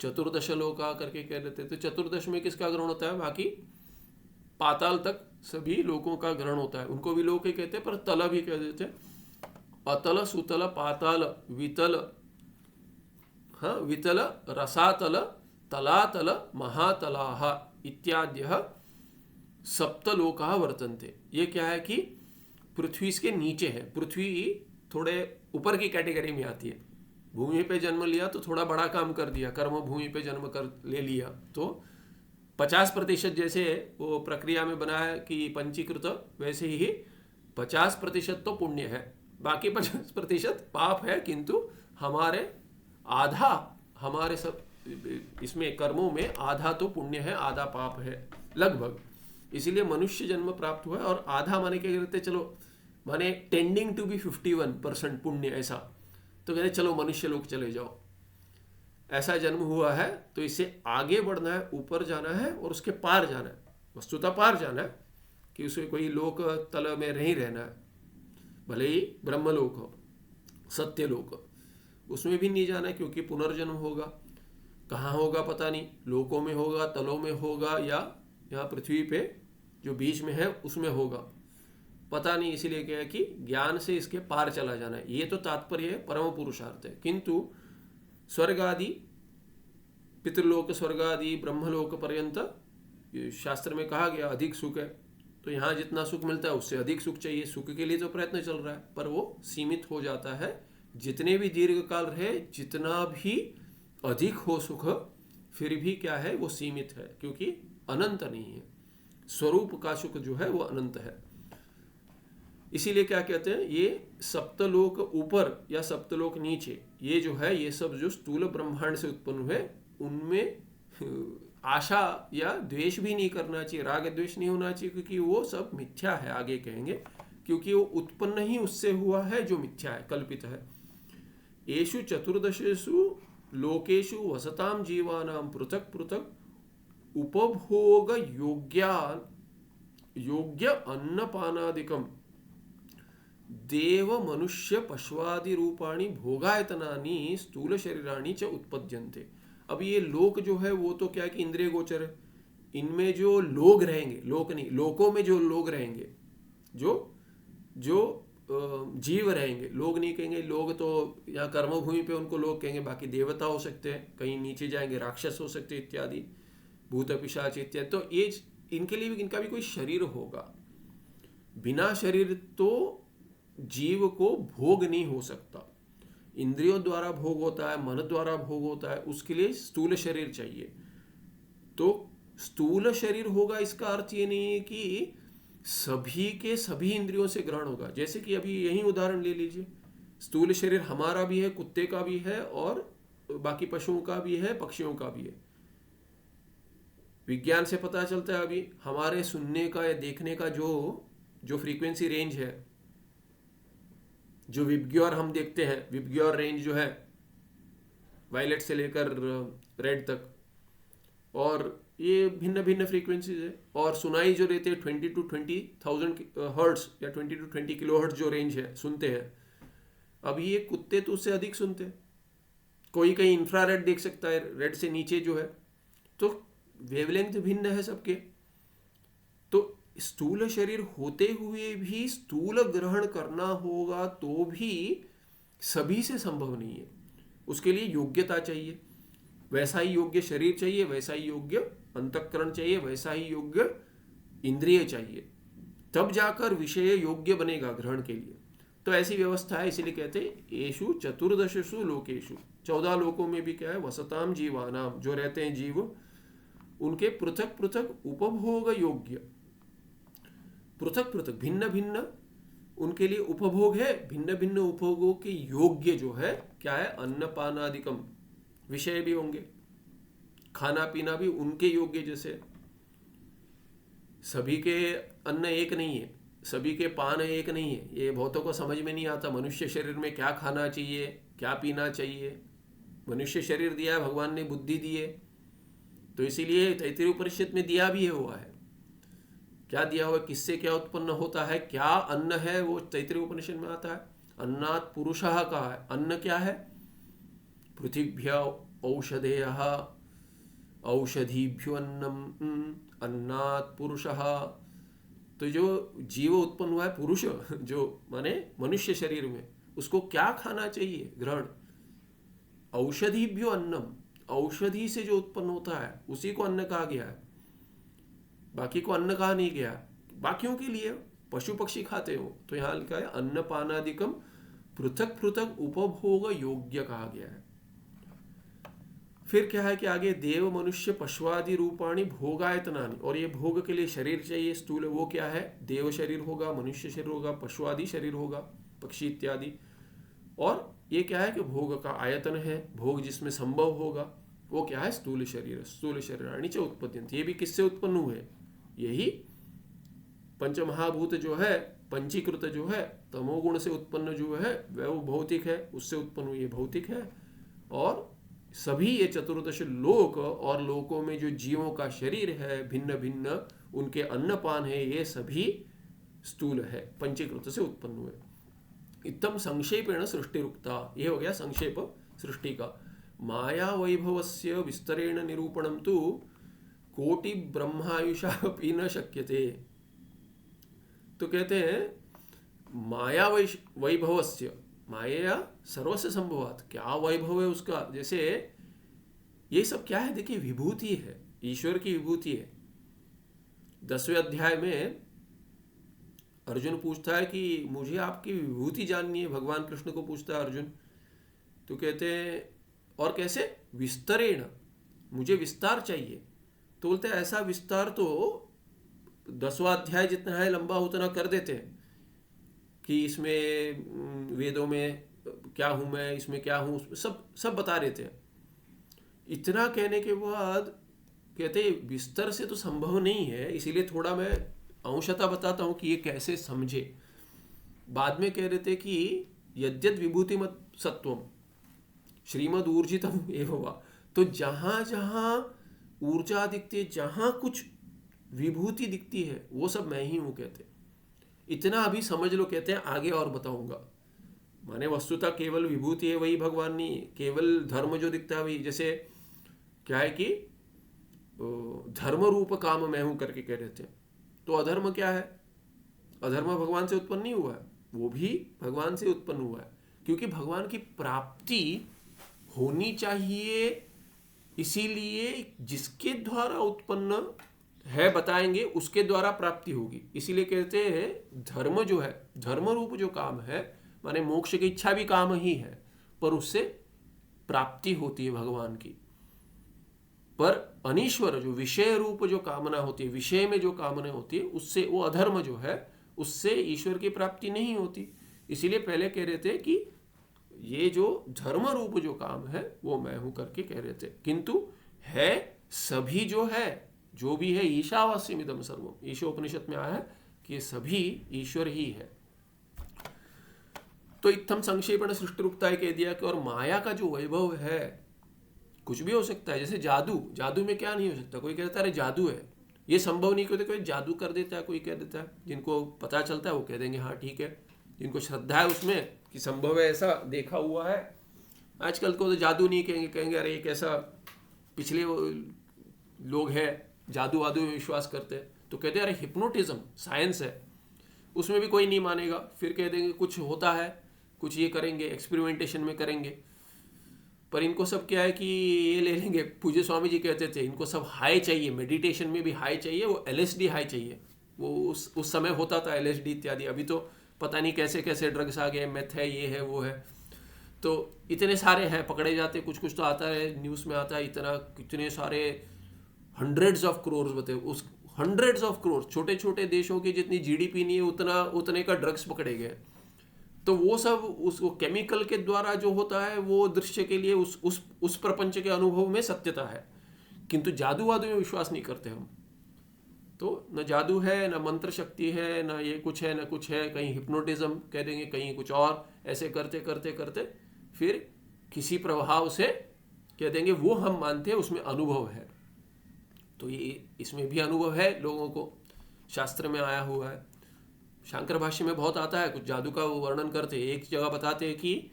चतुर्दश लोका करके कह देते हैं। तो चतुर्दश में किसका ग्रहण होता है? बाकी पाताल तक सभी लोकों का ग्रहण होता है। उनको भी लोक ही कहते हैं, पर तल भी कह देते हैं। अतल, सुतल, पाताल, वितल, हाँ, वितल, रसातल, तलातल, महातलाः इत्याद्यः सप्तलोकाः वर्तन्ते। ये क्या है कि पृथ्वी इसके नीचे है। पृथ्वी थोड़े ऊपर की कैटेगरी में आती है। भूमि पे जन्म लिया तो थोड़ा बड़ा काम कर दिया, कर्म भूमि पे जन्म कर ले लिया, तो 50% जैसे वो प्रक्रिया में बना है कि पंचीकृत, वैसे ही 50% तो पुण्य है, बाकी 50% पाप है। किंतु हमारे आधा, हमारे सब इसमें कर्मों में आधा तो पुण्य है, आधा पाप है लगभग। इसीलिए मनुष्य जन्म प्राप्त हुआ है। और आधा माने क्या कहते, चलो माने टेंडिंग टू बी 51% पुण्य, ऐसा तो कहते चलो मनुष्य लोग चले जाओ, ऐसा जन्म हुआ है। तो इससे आगे बढ़ना है, ऊपर जाना है और उसके पार जाना है, वस्तुतः पार जाना है, कि उसे कोई लोक तल में नहीं रहना है। भले ही ब्रह्मलोक हो, सत्यलोक, उसमें भी नहीं जाना है, क्योंकि पुनर्जन्म होगा। कहाँ होगा पता नहीं, लोकों में होगा, तलों में होगा, या यहाँ पृथ्वी पे जो बीच में है उसमें होगा, पता नहीं। इसीलिए क्या है कि ज्ञान से इसके पार चला जाना है। ये तो तात्पर्य है, परम पुरुषार्थ है। किंतु स्वर्ग आदि, पितृलोक, स्वर्ग आदि, ब्रह्मलोक पर्यंत ये शास्त्र में कहा गया अधिक सुख है, तो यहाँ जितना सुख मिलता है उससे अधिक सुख चाहिए, सुख के लिए तो प्रयत्न चल रहा है, पर वो सीमित हो जाता है। जितने भी दीर्घ काल रहे, जितना भी अधिक हो सुख, फिर भी क्या है, वो सीमित है, क्योंकि अनंत नहीं है। स्वरूप का सुख जो है वो अनंत है। इसीलिए क्या कहते हैं, ये सप्तलोक ऊपर या सप्तलोक नीचे, ये जो है, ये सब जो स्थूल ब्रह्मांड से उत्पन्न हुए, उनमें आशा या द्वेष भी नहीं करना चाहिए, राग द्वेष नहीं होना चाहिए, क्योंकि वो सब मिथ्या है, आगे कहेंगे, क्योंकि वो उत्पन्न ही उससे हुआ है जो मिथ्या है, कल्पित है। येषु चतुर्दशेषु लोकेषु वसताम जीवानां पृथक पृथक उपभोग योग्य अन्नपानादिकम देव मनुष्य पशुआदि रूपाणी भोगायतनानि स्थूल शरीराणि च उत्पद्यन्ते। अब ये लोक जो है वो तो क्या है कि इंद्रिय गोचर है, इनमें जो लोग रहेंगे, लोक नहीं, लोकों में जो लोग रहेंगे, जो जो जीव रहेंगे, लोग नहीं कहेंगे, लोग तो यहाँ कर्मभूमि पे उनको लोग कहेंगे, बाकी देवता हो सकते हैं, कहीं नीचे जाएंगे राक्षस हो सकते हैं इत्यादि, भूत पिशाच इत्यादि। तो ये इनके लिए भी, इनका भी कोई शरीर होगा। बिना शरीर तो जीव को भोग नहीं हो सकता, इंद्रियों द्वारा भोग होता है, मन द्वारा भोग होता है, उसके लिए स्थूल शरीर चाहिए। तो स्थूल शरीर होगा, इसका अर्थ ये नहीं है कि सभी के सभी इंद्रियों से ग्रहण होगा। जैसे कि अभी यही उदाहरण ले लीजिए, स्थूल शरीर हमारा भी है, कुत्ते का भी है, और बाकी पशुओं का भी है, पक्षियों का भी है। विज्ञान से पता चलता है अभी हमारे सुनने का या देखने का जो फ्रीक्वेंसी रेंज है, जो विबग्योर हम देखते हैं, विबग्योर रेंज जो है वायलेट से लेकर रेड तक, और ये भिन्न भिन्न फ्रीक्वेंसीज है। और सुनाई जो रहते हैं 20 to 20,000 हर्ट्स या 20 to 20 किलो हर्ट्स जो रेंज है, सुनते हैं। अभी ये कुत्ते तो उससे अधिक सुनते हैं, कोई कहीं इंफ्रारेड देख सकता है, रेड से नीचे जो है, तो वेवलेंथ भिन्न है सबके। तो स्थूल शरीर होते हुए भी स्थूल ग्रहण करना होगा तो भी सभी से संभव नहीं है, उसके लिए योग्यता चाहिए, वैसा ही योग्य शरीर चाहिए, वैसा ही योग्य अंतःकरण चाहिए, वैसा ही योग्य इंद्रिय चाहिए, तब जाकर विषय योग्य बनेगा ग्रहण के लिए। तो ऐसी व्यवस्था है, इसीलिए कहते हैं येषु चतुर्दशसु लोकेषु, 14 लोकों में भी क्या है, वसताम जीवानाम, जो रहते हैं जीव, उनके पृथक पृथक उपभोग योग्य, पृथक पृथक भिन्न भिन्न उनके लिए उपभोग है, भिन्न भिन्न उपभोगों के योग्य जो है क्या है, अन्नपानादिकम, विषय भी होंगे, खाना पीना भी उनके योग्य। जैसे सभी के अन्न एक नहीं है, सभी के पान एक नहीं है, ये बहुतों को समझ में नहीं आता। मनुष्य शरीर में क्या खाना चाहिए, क्या पीना चाहिए, मनुष्य शरीर दिया है भगवान ने, बुद्धि दी है, तो इसीलिए तैत्तिरीय उपनिषद में दिया भी हुआ है, क्या दिया हुआ है, किससे क्या उत्पन्न होता है, क्या अन्न है, वो तैत्तिरीय उपनिषद में आता है। अन्नात् पुरुषः कहा है, अन्न क्या है, पृथिव्या औषधेयः औषधीभ्यो अन्नम, अन्नात् पुरुषः। तो जो जीव उत्पन्न हुआ है पुरुष, जो माने मनुष्य शरीर में, उसको क्या खाना चाहिए, ग्रहण, औषधीभ्यो अन्नम, औषधि से जो उत्पन्न होता है उसी को अन्न कहा गया है, बाकी को अन्न कहा नहीं गया। बाकियों के लिए पशु पक्षी खाते हो, तो यहाँ लिखा है अन्नपानादिकम पृथक पृथक उपभोग योग्य कहा गया है। फिर क्या है कि आगे देव मनुष्य पशुआदि रूपाणी भोगायतनानि, और ये भोग के लिए शरीर चाहिए स्थूल, वो क्या है, देव शरीर होगा, मनुष्य शरीर होगा, पशुआदि शरीर होगा, पक्षी इत्यादि। और ये क्या है कि भोग का आयतन है, भोग जिसमें संभव होगा, वो क्या है, स्थूल शरीर, स्थूल शरीराणि च उत्पद्यन्ते। ये भी किससे उत्पन्न हुए, यही पंचमहाभूत जो है, पंचीकृत जो है, तमोगुण से उत्पन्न जो है वह भौतिक है, उससे उत्पन्न हुई भौतिक है। और सभी ये चतुर्दश लोक और लोकों में जो जीवों का शरीर है भिन्न भिन्न, उनके अन्नपान है, ये सभी स्थूल है, पंचीकृत से उत्पन्न हुए। इत्थम संक्षेपेण सृष्टिरुक्ता, ये हो गया संक्षेप सृष्टि का। माया वैभवस्य विस्तरेण निरूपणम तो कोटि ब्रह्मायुषा अपि न शक्यते। तो कहते हैं माया वैभवस्य, माया सर्वस्य संभवात, क्या वैभव है उसका। जैसे ये सब क्या है, देखिए विभूति है, ईश्वर की विभूति है, 10वें अध्याय में अर्जुन पूछता है कि मुझे आपकी विभूति जाननी है, भगवान कृष्ण को पूछता है अर्जुन। तो कहते हैं और कैसे, विस्तरेण, मुझे विस्तार चाहिए। तो बोलते हैं ऐसा विस्तार तो 10वां अध्याय जितना है लंबा उतना कर देते हैं कि इसमें वेदों में क्या हूँ मैं, इसमें क्या हूँ, सब सब बता देते हैं। इतना कहने के बाद कहते हैं विस्तार से तो संभव नहीं है, इसीलिए थोड़ा मैं अंशतः बताता हूँ कि ये कैसे समझे। बाद में कह रहे थे कि यद्यद विभूति मत सत्वम श्रीमद ऊर्जितम एवं वा, तो जहाँ जहाँ ऊर्जा दिखती है, जहाँ कुछ विभूति दिखती है, वो सब मैं ही हूँ कहते। इतना अभी समझ लो, कहते हैं आगे और बताऊंगा। माने वस्तुतः केवल विभूति है वही भगवान नहीं, केवल धर्म जो दिखता है वही। जैसे क्या है कि धर्म रूप काम मैं हूं करके कह रहे थे, तो अधर्म क्या है? अधर्म भगवान से उत्पन्न नहीं हुआ है, वो भी भगवान से उत्पन्न हुआ है, क्योंकि भगवान की प्राप्ति होनी चाहिए, इसीलिए जिसके द्वारा उत्पन्न है बताएंगे उसके द्वारा प्राप्ति होगी। इसीलिए कहते हैं धर्म जो है, धर्म रूप जो काम है, माने मोक्ष की इच्छा भी काम ही है, पर उससे प्राप्ति होती है भगवान की। पर अनीश्वर जो विषय रूप जो कामना होती है, विषय में जो कामना होती है, उससे वो अधर्म जो है उससे ईश्वर की प्राप्ति नहीं होती। इसीलिए पहले कह रहे थे कि ये जो धर्म रूप जो काम है वो मैं हूं करके कह रहे थे, किंतु है सभी जो है, जो भी है ईशावास्यमिदं सर्वम, ईशोपनिषद में आया है कि ये सभी ईश्वर ही है। तो इत्थम संक्षेपण सृष्टि रुकता है कह दिया कि और माया का जो वैभव है कुछ भी हो सकता है। जैसे जादू, जादू में क्या नहीं हो सकता? कोई कहता है अरे जादू है, ये संभव नहीं, कोई जादू कर देता है, कोई कह देता है। जिनको पता चलता है वो कह देंगे हाँ ठीक है, जिनको श्रद्धा है उसमें कि संभव है, ऐसा देखा हुआ है। आजकल को तो जादू नहीं कहेंगे, कहेंगे अरे एक ऐसा पिछले लोग हैं जादू वादू में विश्वास करते हैं, तो कहते हैं अरे हिप्नोटिज्म साइंस है, उसमें भी कोई नहीं मानेगा। फिर कह देंगे कुछ होता है, कुछ ये करेंगे, एक्सपेरिमेंटेशन में करेंगे। पर इनको सब क्या है कि ये ले लेंगे, पूज्य स्वामी जी कहते थे इनको सब हाई चाहिए, मेडिटेशन में भी हाई चाहिए, वो LSD हाई चाहिए। वो उस समय होता था LSD इत्यादि, अभी तो पता नहीं कैसे कैसे ड्रग्स आ गए, मेथ है, ये है, वो है, तो इतने सारे हैं, पकड़े जाते, कुछ कुछ तो आता है, न्यूज़ में आता है, इतना कितने सारे हंड्रेड्स ऑफ करोड़ बते, उस हंड्रेड्स ऑफ करोड़, छोटे छोटे देशों की जितनी GDP नहीं है उतने का ड्रग्स पकड़े गए। तो वो सब उसको केमिकल के द्वारा जो होता है वो दृश्य के लिए उस प्रपंच के अनुभव में सत्यता है, किंतु जादू वादू में विश्वास नहीं करते हम। तो न जादू है, न मंत्र शक्ति है, न ये कुछ है, न कुछ है, कहीं हिप्नोटिज्म कह देंगे, कहीं कुछ और, ऐसे करते करते करते फिर किसी प्रभाव से कह देंगे वो हम मानते हैं, उसमें अनुभव है। तो ये इसमें भी अनुभव है लोगों को, शास्त्र में आया हुआ है। शंकर भाष्य में बहुत आता है, कुछ जादू का वर्णन करते हैं। एक जगह बताते हैं कि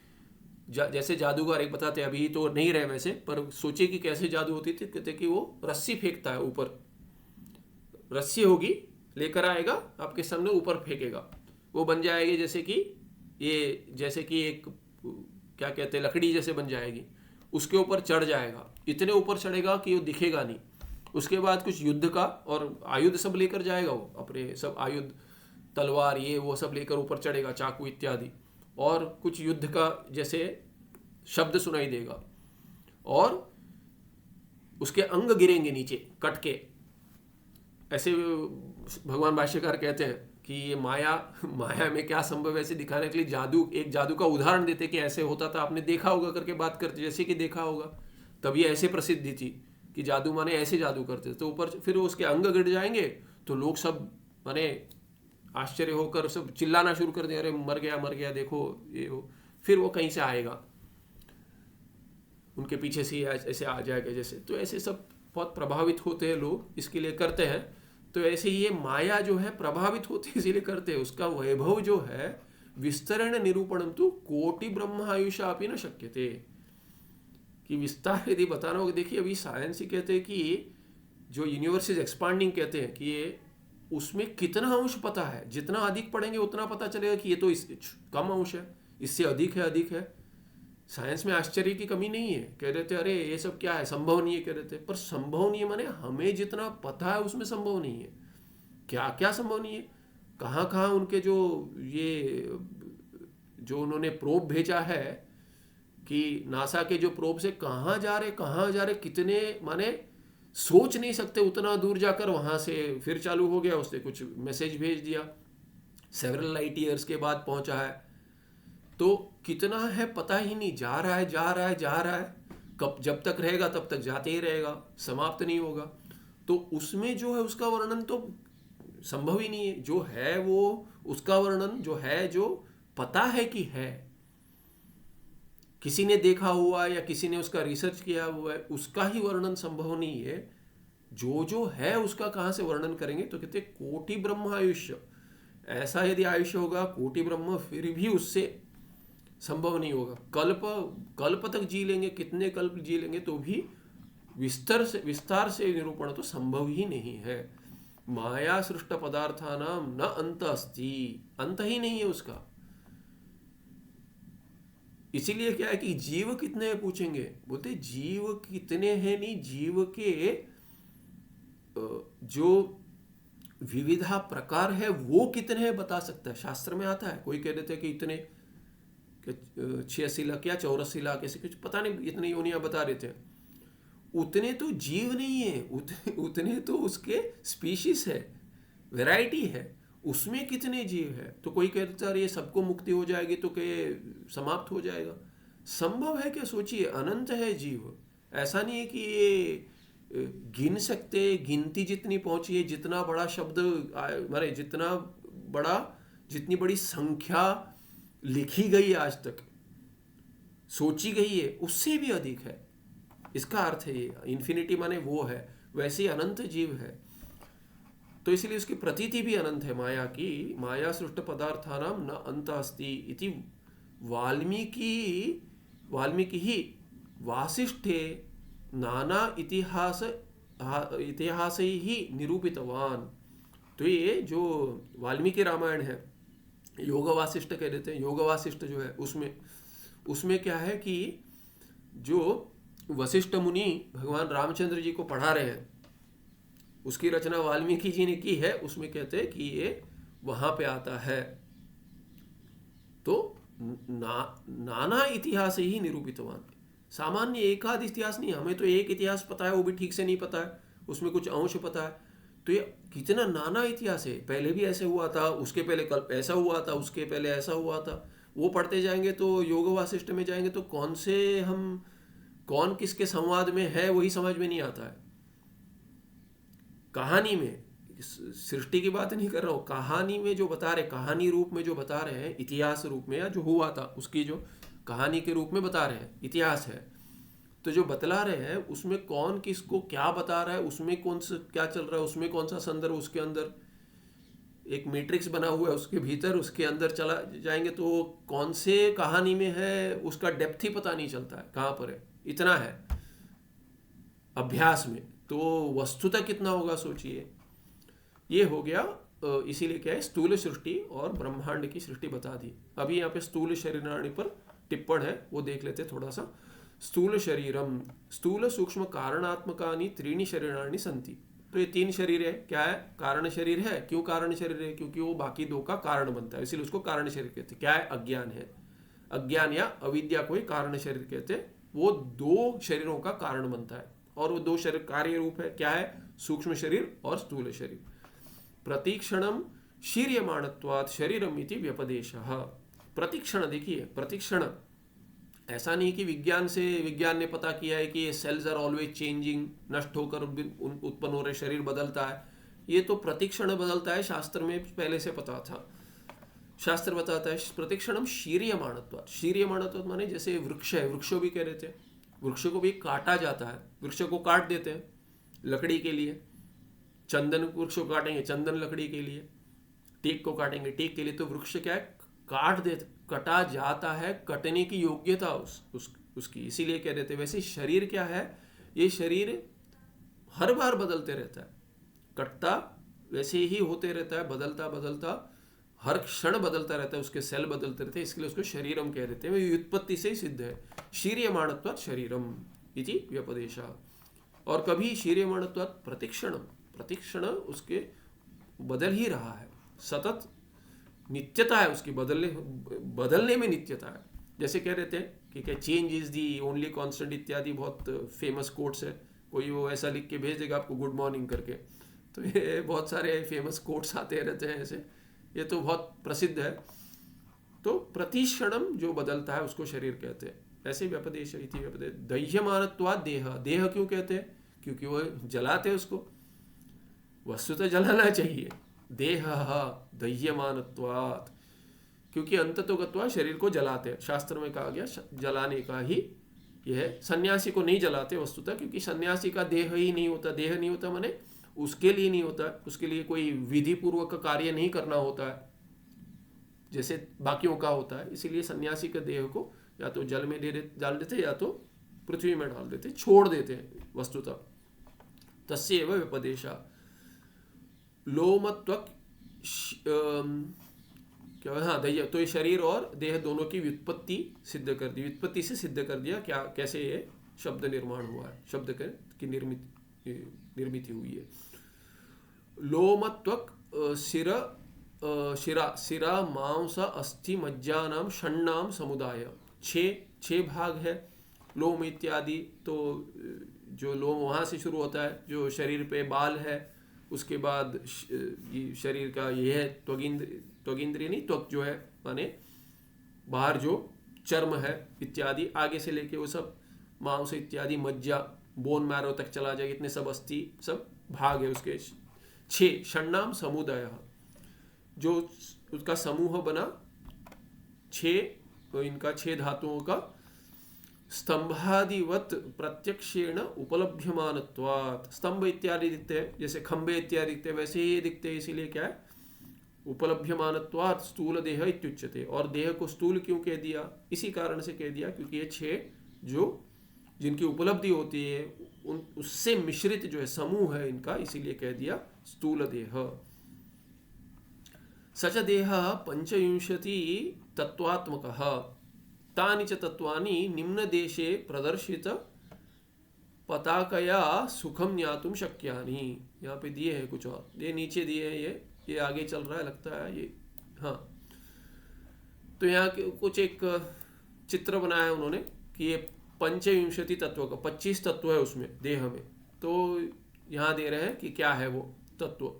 जैसे जादूगर, एक बताते हैं अभी तो नहीं रहे वैसे, पर सोचिए कि कैसे जादू होती थी। कहते कि वो रस्सी फेंकता है, ऊपर रस्सी होगी, लेकर आएगा आपके सामने, ऊपर फेंकेगा, वो बन जाएगी जैसे कि ये, जैसे कि एक क्या कहते हैं लकड़ी जैसे बन जाएगी, उसके ऊपर चढ़ जाएगा, इतने ऊपर चढ़ेगा कि वो दिखेगा नहीं। उसके बाद कुछ युद्ध का और आयुध सब लेकर जाएगा, वो अपने सब आयुध, तलवार ये वो सब लेकर ऊपर चढ़ेगा, चाकू इत्यादि, और कुछ युद्ध का जैसे शब्द सुनाई देगा, और उसके अंग गिरेंगे नीचे कट के। ऐसे भगवान भाष्यकार कहते हैं कि ये माया में क्या संभव है, ऐसे दिखाने के लिए जादू, एक जादू का उदाहरण देते कि ऐसे होता था, आपने देखा होगा करके बात करते, जैसे कि देखा होगा, तब ये ऐसे प्रसिद्धि थी कि जादू माने ऐसे जादू करते। तो ऊपर फिर उसके अंग गिर जाएंगे तो लोग सब माने आश्चर्य होकर सब चिल्लाना शुरू कर दें, अरे मर गया देखो ये हो। फिर वो कहीं से आएगा, उनके पीछे से ऐसे आ जाएगा जैसे। तो ऐसे सब बहुत प्रभावित होते हैं लोग, इसके लिए करते हैं। तो ऐसे ये माया जो है प्रभावित होती है, इसीलिए करते हैं। उसका वैभव जो है विस्तरण निरूपणम तो कोटि ब्रह्म आयुषा अपनी न शक्यते, कि विस्तार यदि बताना होगा। देखिए अभी साइंस ही कहते हैं कि जो यूनिवर्स इज एक्सपांडिंग, कहते हैं कि ये उसमें कितना अंश पता है, जितना अधिक पढ़ेंगे उतना पता चलेगा कि ये तो कम अंश है, इससे अधिक है। साइंस में आश्चर्य की कमी नहीं है। कह रहे थे अरे ये सब क्या है, संभव नहीं है, कह रहे थे, पर संभव नहीं है माने हमें जितना पता है उसमें संभव नहीं है। क्या क्या संभव नहीं है। कहाँ कहाँ उनके ये जो उन्होंने प्रोब भेजा है कि नासा के जो प्रोब से कहाँ जा रहे, कितने, माने सोच नहीं सकते उतना दूर जाकर वहाँ से फिर चालू हो गया, उसने कुछ मैसेज भेज दिया, सेवरल लाइट ईयर्स के बाद पहुँचा है। तो कितना है पता ही नहीं, जा रहा है, कब जब तक रहेगा तब तक जाते ही रहेगा, समाप्त नहीं होगा। तो उसमें जो है उसका वर्णन तो संभव ही नहीं है। जो है वो उसका वर्णन जो है, जो पता है कि है, किसी ने देखा हुआ या किसी ने उसका रिसर्च किया हुआ है, उसका ही वर्णन संभव नहीं है। जो है उसका कहाँ से वर्णन करेंगे? तो कहते कोटि ब्रह्म आयुष्य, ऐसा यदि आयुष्य होगा कोटि ब्रह्म, फिर भी उससे संभव नहीं होगा। कल्प तक जी लेंगे, कितने कल्प जी लेंगे तो भी विस्तार से निरूपण तो संभव ही नहीं है। माया सृष्ट पदार्थानाम न अंत अस्ति, अंत ही नहीं है उसका। इसीलिए क्या है कि जीव कितने हैं पूछेंगे, बोलते जीव कितने हैं नहीं, जीव के जो विविधा प्रकार है वो कितने हैं बता सकता है, शास्त्र में आता है। कोई कह देते हैं कि इतने 86 लाख या 84 लाख, ऐसे कुछ पता नहीं, इतने योनियां बता देते हैं। उतने तो जीव नहीं है, उतने तो उसके स्पीशीज है, वैरायटी है, उसमें कितने जीव है। तो कोई कहता है ये सबको मुक्ति हो जाएगी तो क्या समाप्त हो जाएगा? संभव है क्या? सोचिए, अनंत है जीव। ऐसा नहीं है कि ये गिन सकते, गिनती जितनी पहुंची है, जितना बड़ा शब्द मारे, जितनी बड़ी संख्या लिखी गई आज तक, सोची गई है, उससे भी अधिक है। इसका अर्थ है ये इन्फिनिटी माने वो है, वैसे ही अनंत जीव है। तो इसलिए उसकी प्रतीति भी अनंत है माया की। माया सृष्ट पदार्थानाम न अंत अस्ति इति वाल्मीकि ही वासिष्ठे नाना इतिहास ही निरूपितवान। तो ये जो वाल्मीकि रामायण है, योग वासिष्ठ कह देते हैं, योग वासिष्ठ जो है उसमें क्या है कि जो वशिष्ठ मुनि भगवान रामचंद्र जी को पढ़ा रहे हैं, उसकी रचना वाल्मीकि जी ने की है। उसमें कहते हैं कि ये वहां पे आता है। तो नाना इतिहास ही निरूपितवान, सामान्य एकाध इतिहास नहीं। हमें तो एक इतिहास पता है, वो भी ठीक से नहीं पता है, उसमें कुछ अंश पता है। तो ये कितना नाना इतिहास है, पहले भी ऐसे हुआ था, उसके पहले कल ऐसा हुआ था, उसके पहले ऐसा हुआ था। वो पढ़ते जाएंगे तो योग वासिष्ठ में जाएंगे तो कौन किसके संवाद में है वही समझ में नहीं आता है। कहानी में, सृष्टि की बात नहीं कर रहा हूँ, कहानी में जो बता रहे, कहानी रूप में जो बता रहे हैं, इतिहास रूप में, या जो हुआ था उसकी जो कहानी के रूप में बता रहे हैं, इतिहास है। तो जो बतला रहे हैं उसमें कौन किसको क्या बता रहा है, उसमें कौन सा क्या चल रहा है, उसमें कौन सा संदर्भ, उसके अंदर एक मैट्रिक्स बना हुआ है, उसके भीतर उसके अंदर चला जाएंगे तो कौन से कहानी में है उसका डेप्थ ही पता नहीं चलता है कहाँ पर है। इतना है अभ्यास में, तो वस्तुतः कितना होगा सोचिए। ये हो गया। इसीलिए क्या है, स्थूल सृष्टि और ब्रह्मांड की सृष्टि बता दी। अभी यहाँ पे स्थूल शरीराणि पर टिप्पण है, वो देख लेते थोड़ा सा। स्थूल शरीरम, स्थूल सूक्ष्म कारणात्मकानि त्रीणि शरीराणि संति। तो ये 3 शरीर है। क्या है? कारण शरीर है। क्यों कारण शरीर है? क्योंकि वो बाकी 2 का कारण बनता है, इसलिए उसको कारण शरीर कहते हैं। क्या है? अज्ञान है। अज्ञान या अविद्या को ही कारण शरीर कहते हैं। वो 2 शरीरों का कारण बनता है, और वो 2 शरीर कार्य रूप है। क्या है? सूक्ष्म शरीर और स्थूल शरीर। प्रतीक्षणम शीर्यमाणत्वात् शरीरम इति व्यपदेशः। प्रतिक्षण, देखिए प्रतिक्षण ऐसा नहीं कि विज्ञान ने पता किया है कि ये सेल्स आर ऑलवेज चेंजिंग, नष्ट होकर उत्पन्न हो रहे, शरीर बदलता है। ये तो प्रतिक्षण बदलता है, शास्त्र में पहले से पता था। शास्त्र बताता है प्रतिक्षणम शीर्यमाणत्वात्। शीर्यमाणत्वात् माने जैसे वृक्ष है, वृक्षों भी कह रहे थे, वृक्ष को भी काटा जाता है, वृक्ष को काट देते हैं लकड़ी के लिए। चंदन वृक्ष को काटेंगे, चंदन लकड़ी के लिए। टीक को काटेंगे, टीक के लिए। तो वृक्ष क्या है? कटा जाता है, कटने की योग्यता उसकी, इसीलिए कह देते। वैसे शरीर क्या है? ये शरीर हर बार बदलते रहता है, कटता वैसे ही होते रहता है, बदलता हर क्षण बदलता रहता है, उसके सेल बदलते रहते हैं, इसलिए उसको शरीरम कह देते हैं। वो उत्पत्ति से ही सिद्ध है। शीर्यमाणत्वात् शरीरम इति व्यपदेशः। और कभी शीर्यमाणत्वात् प्रतिक्षण उसके बदल ही रहा है, सतत नित्यता है उसकी, बदलने में नित्यता है। जैसे कह रहे थे कि क्या change is the only constant इत्यादि, बहुत फेमस कोट्स है। कोई वो ऐसा लिख के भेज देगा आपको गुड मॉर्निंग करके, तो ये बहुत सारे फेमस कोट्स आते रहते हैं ऐसे, ये तो बहुत प्रसिद्ध है। तो प्रतिक्षणम जो बदलता है उसको शरीर कहते हैं। ऐसे व्यपदेश इति व्यपदेश। दह्यमानत्वात् देह, देह क्यों कहते हैं? क्योंकि वो जलाते हैं उसको, वस्तु तो जलाना चाहिए। देह दह्यमानत्वात्, क्योंकि अंततोगत्वा शरीर को जलाते हैं। शास्त्र में कहा गया जलाने का ही यह है। सन्यासी को नहीं जलाते वस्तुतः, क्योंकि सन्यासी का देह ही नहीं होता। देह नहीं होता माने उसके लिए नहीं होता, उसके लिए कोई विधि पूर्वक कार्य नहीं करना होता है जैसे बाकियों का होता है। इसीलिए सन्यासी के देह को या तो जल में डाल देते या तो पृथ्वी में डाल देते, छोड़ देते हैं वस्तुतः। तस्यैव व्यपदेशा। लोमत्वक क्या, हाँ दह्य, तो ये शरीर और देह दोनों की व्युत्पत्ति सिद्ध कर दी। व्युत्पत्ति से सिद्ध कर दिया क्या, कैसे ये शब्द निर्माण हुआ है, शब्द की निर्मित हुई है। लोमत्वक शिरा मांस अस्थि मज्जानाम षण्णाम समुदाय। छह भाग है लोम इत्यादि। तो जो लोम वहाँ से शुरू होता है, जो शरीर पे बाल है, उसके बाद शरीर का ये है त्वगिंद्रिय नहीं, त्वक जो है माने बाहर जो चर्म है इत्यादि, आगे से लेके वो सब मांस इत्यादि, मज्जा, बोन मैरो तक चला जाएगा, इतने सब अस्थि सब भाग है उसके। 6 षण्णाम समुदाय, जो उसका समूह बना 6, तो इनका 6 धातुओं का। स्तंभादिवत प्रत्यक्षेण उपलभ्यमानत्वात्, स्तंभ इत्यादि दिखते हैं जैसे खंबे इत्यादि दिखते हैं, वैसे ही ये दिखते हैं। इसीलिए क्या है, उपलभ्यमानत्वात् स्थूल देह इत्युच्यते। और देह को स्थूल क्यों कह दिया? इसी कारण से कह दिया क्योंकि ये 6 जो जिनकी उपलब्धि होती है उससे मिश्रित जो है समूह है इनका, इसीलिए कह दिया स्थूल देह। सच देह 25 तत्वात्मकः, तानि च तत्वानि निम्न देशे प्रदर्शित पताकया सुखम ज्ञातुम शक्यानि। यहाँ पे दिए हैं कुछ और, ये नीचे दिए हैं, ये आगे चल रहा है लगता है ये, हाँ। तो यहाँ कुछ एक चित्र बनाया है उन्होंने कि ये 25 तत्व का 25 तत्व है उसमें देह में। तो यहाँ दे रहे हैं कि क्या है वो तत्व।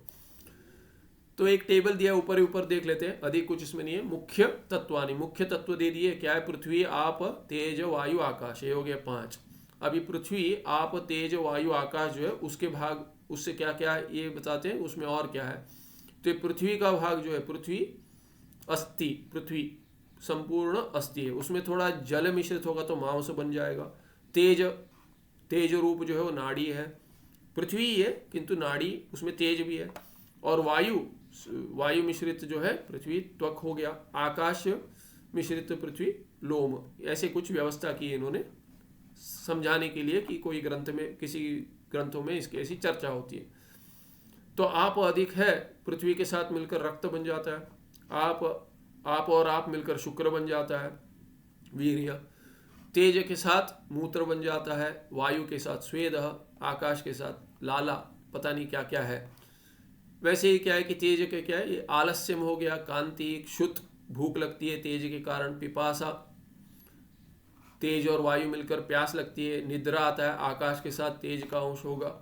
तो एक टेबल दिया, ऊपर ही ऊपर देख लेते हैं, अधिक कुछ इसमें नहीं है। मुख्य तत्वानि, मुख्य तत्व दे दिए, क्या है? पृथ्वी, आप, तेज, वायु, आकाश, ये हो गया 5। अभी पृथ्वी, आप, तेज, वायु, आकाश जो है उसके भाग, उससे क्या क्या ये बताते हैं, उसमें और क्या है। तो पृथ्वी का भाग जो है, पृथ्वी अस्थि, पृथ्वी संपूर्ण अस्थि है, उसमें थोड़ा जल मिश्रित होगा तो मांस बन जाएगा। तेज रूप जो है वो नाड़ी है, पृथ्वी ही है किंतु नाड़ी उसमें तेज भी है। और वायु मिश्रित जो है पृथ्वी त्वक हो गया। आकाश मिश्रित पृथ्वी लोम। ऐसे कुछ व्यवस्था की इन्होंने समझाने के लिए कि कोई ग्रंथ में, किसी ग्रंथों में इसकी ऐसी चर्चा होती है। तो आप अधिक है, पृथ्वी के साथ मिलकर रक्त बन जाता है। आप और आप मिलकर शुक्र बन जाता है, वीर्य। तेज के साथ मूत्र बन जाता है, वायु के साथ स्वेद, आकाश के साथ लाला, पता नहीं क्या क्या है। वैसे ही क्या है कि तेज के क्या है, ये आलस्यम हो गया, कांति, क्षुत, भूख लगती है तेज के कारण, पिपासा, तेज और वायु मिलकर प्यास लगती है, निद्रा आता है, आकाश के साथ तेज का अंश होगा।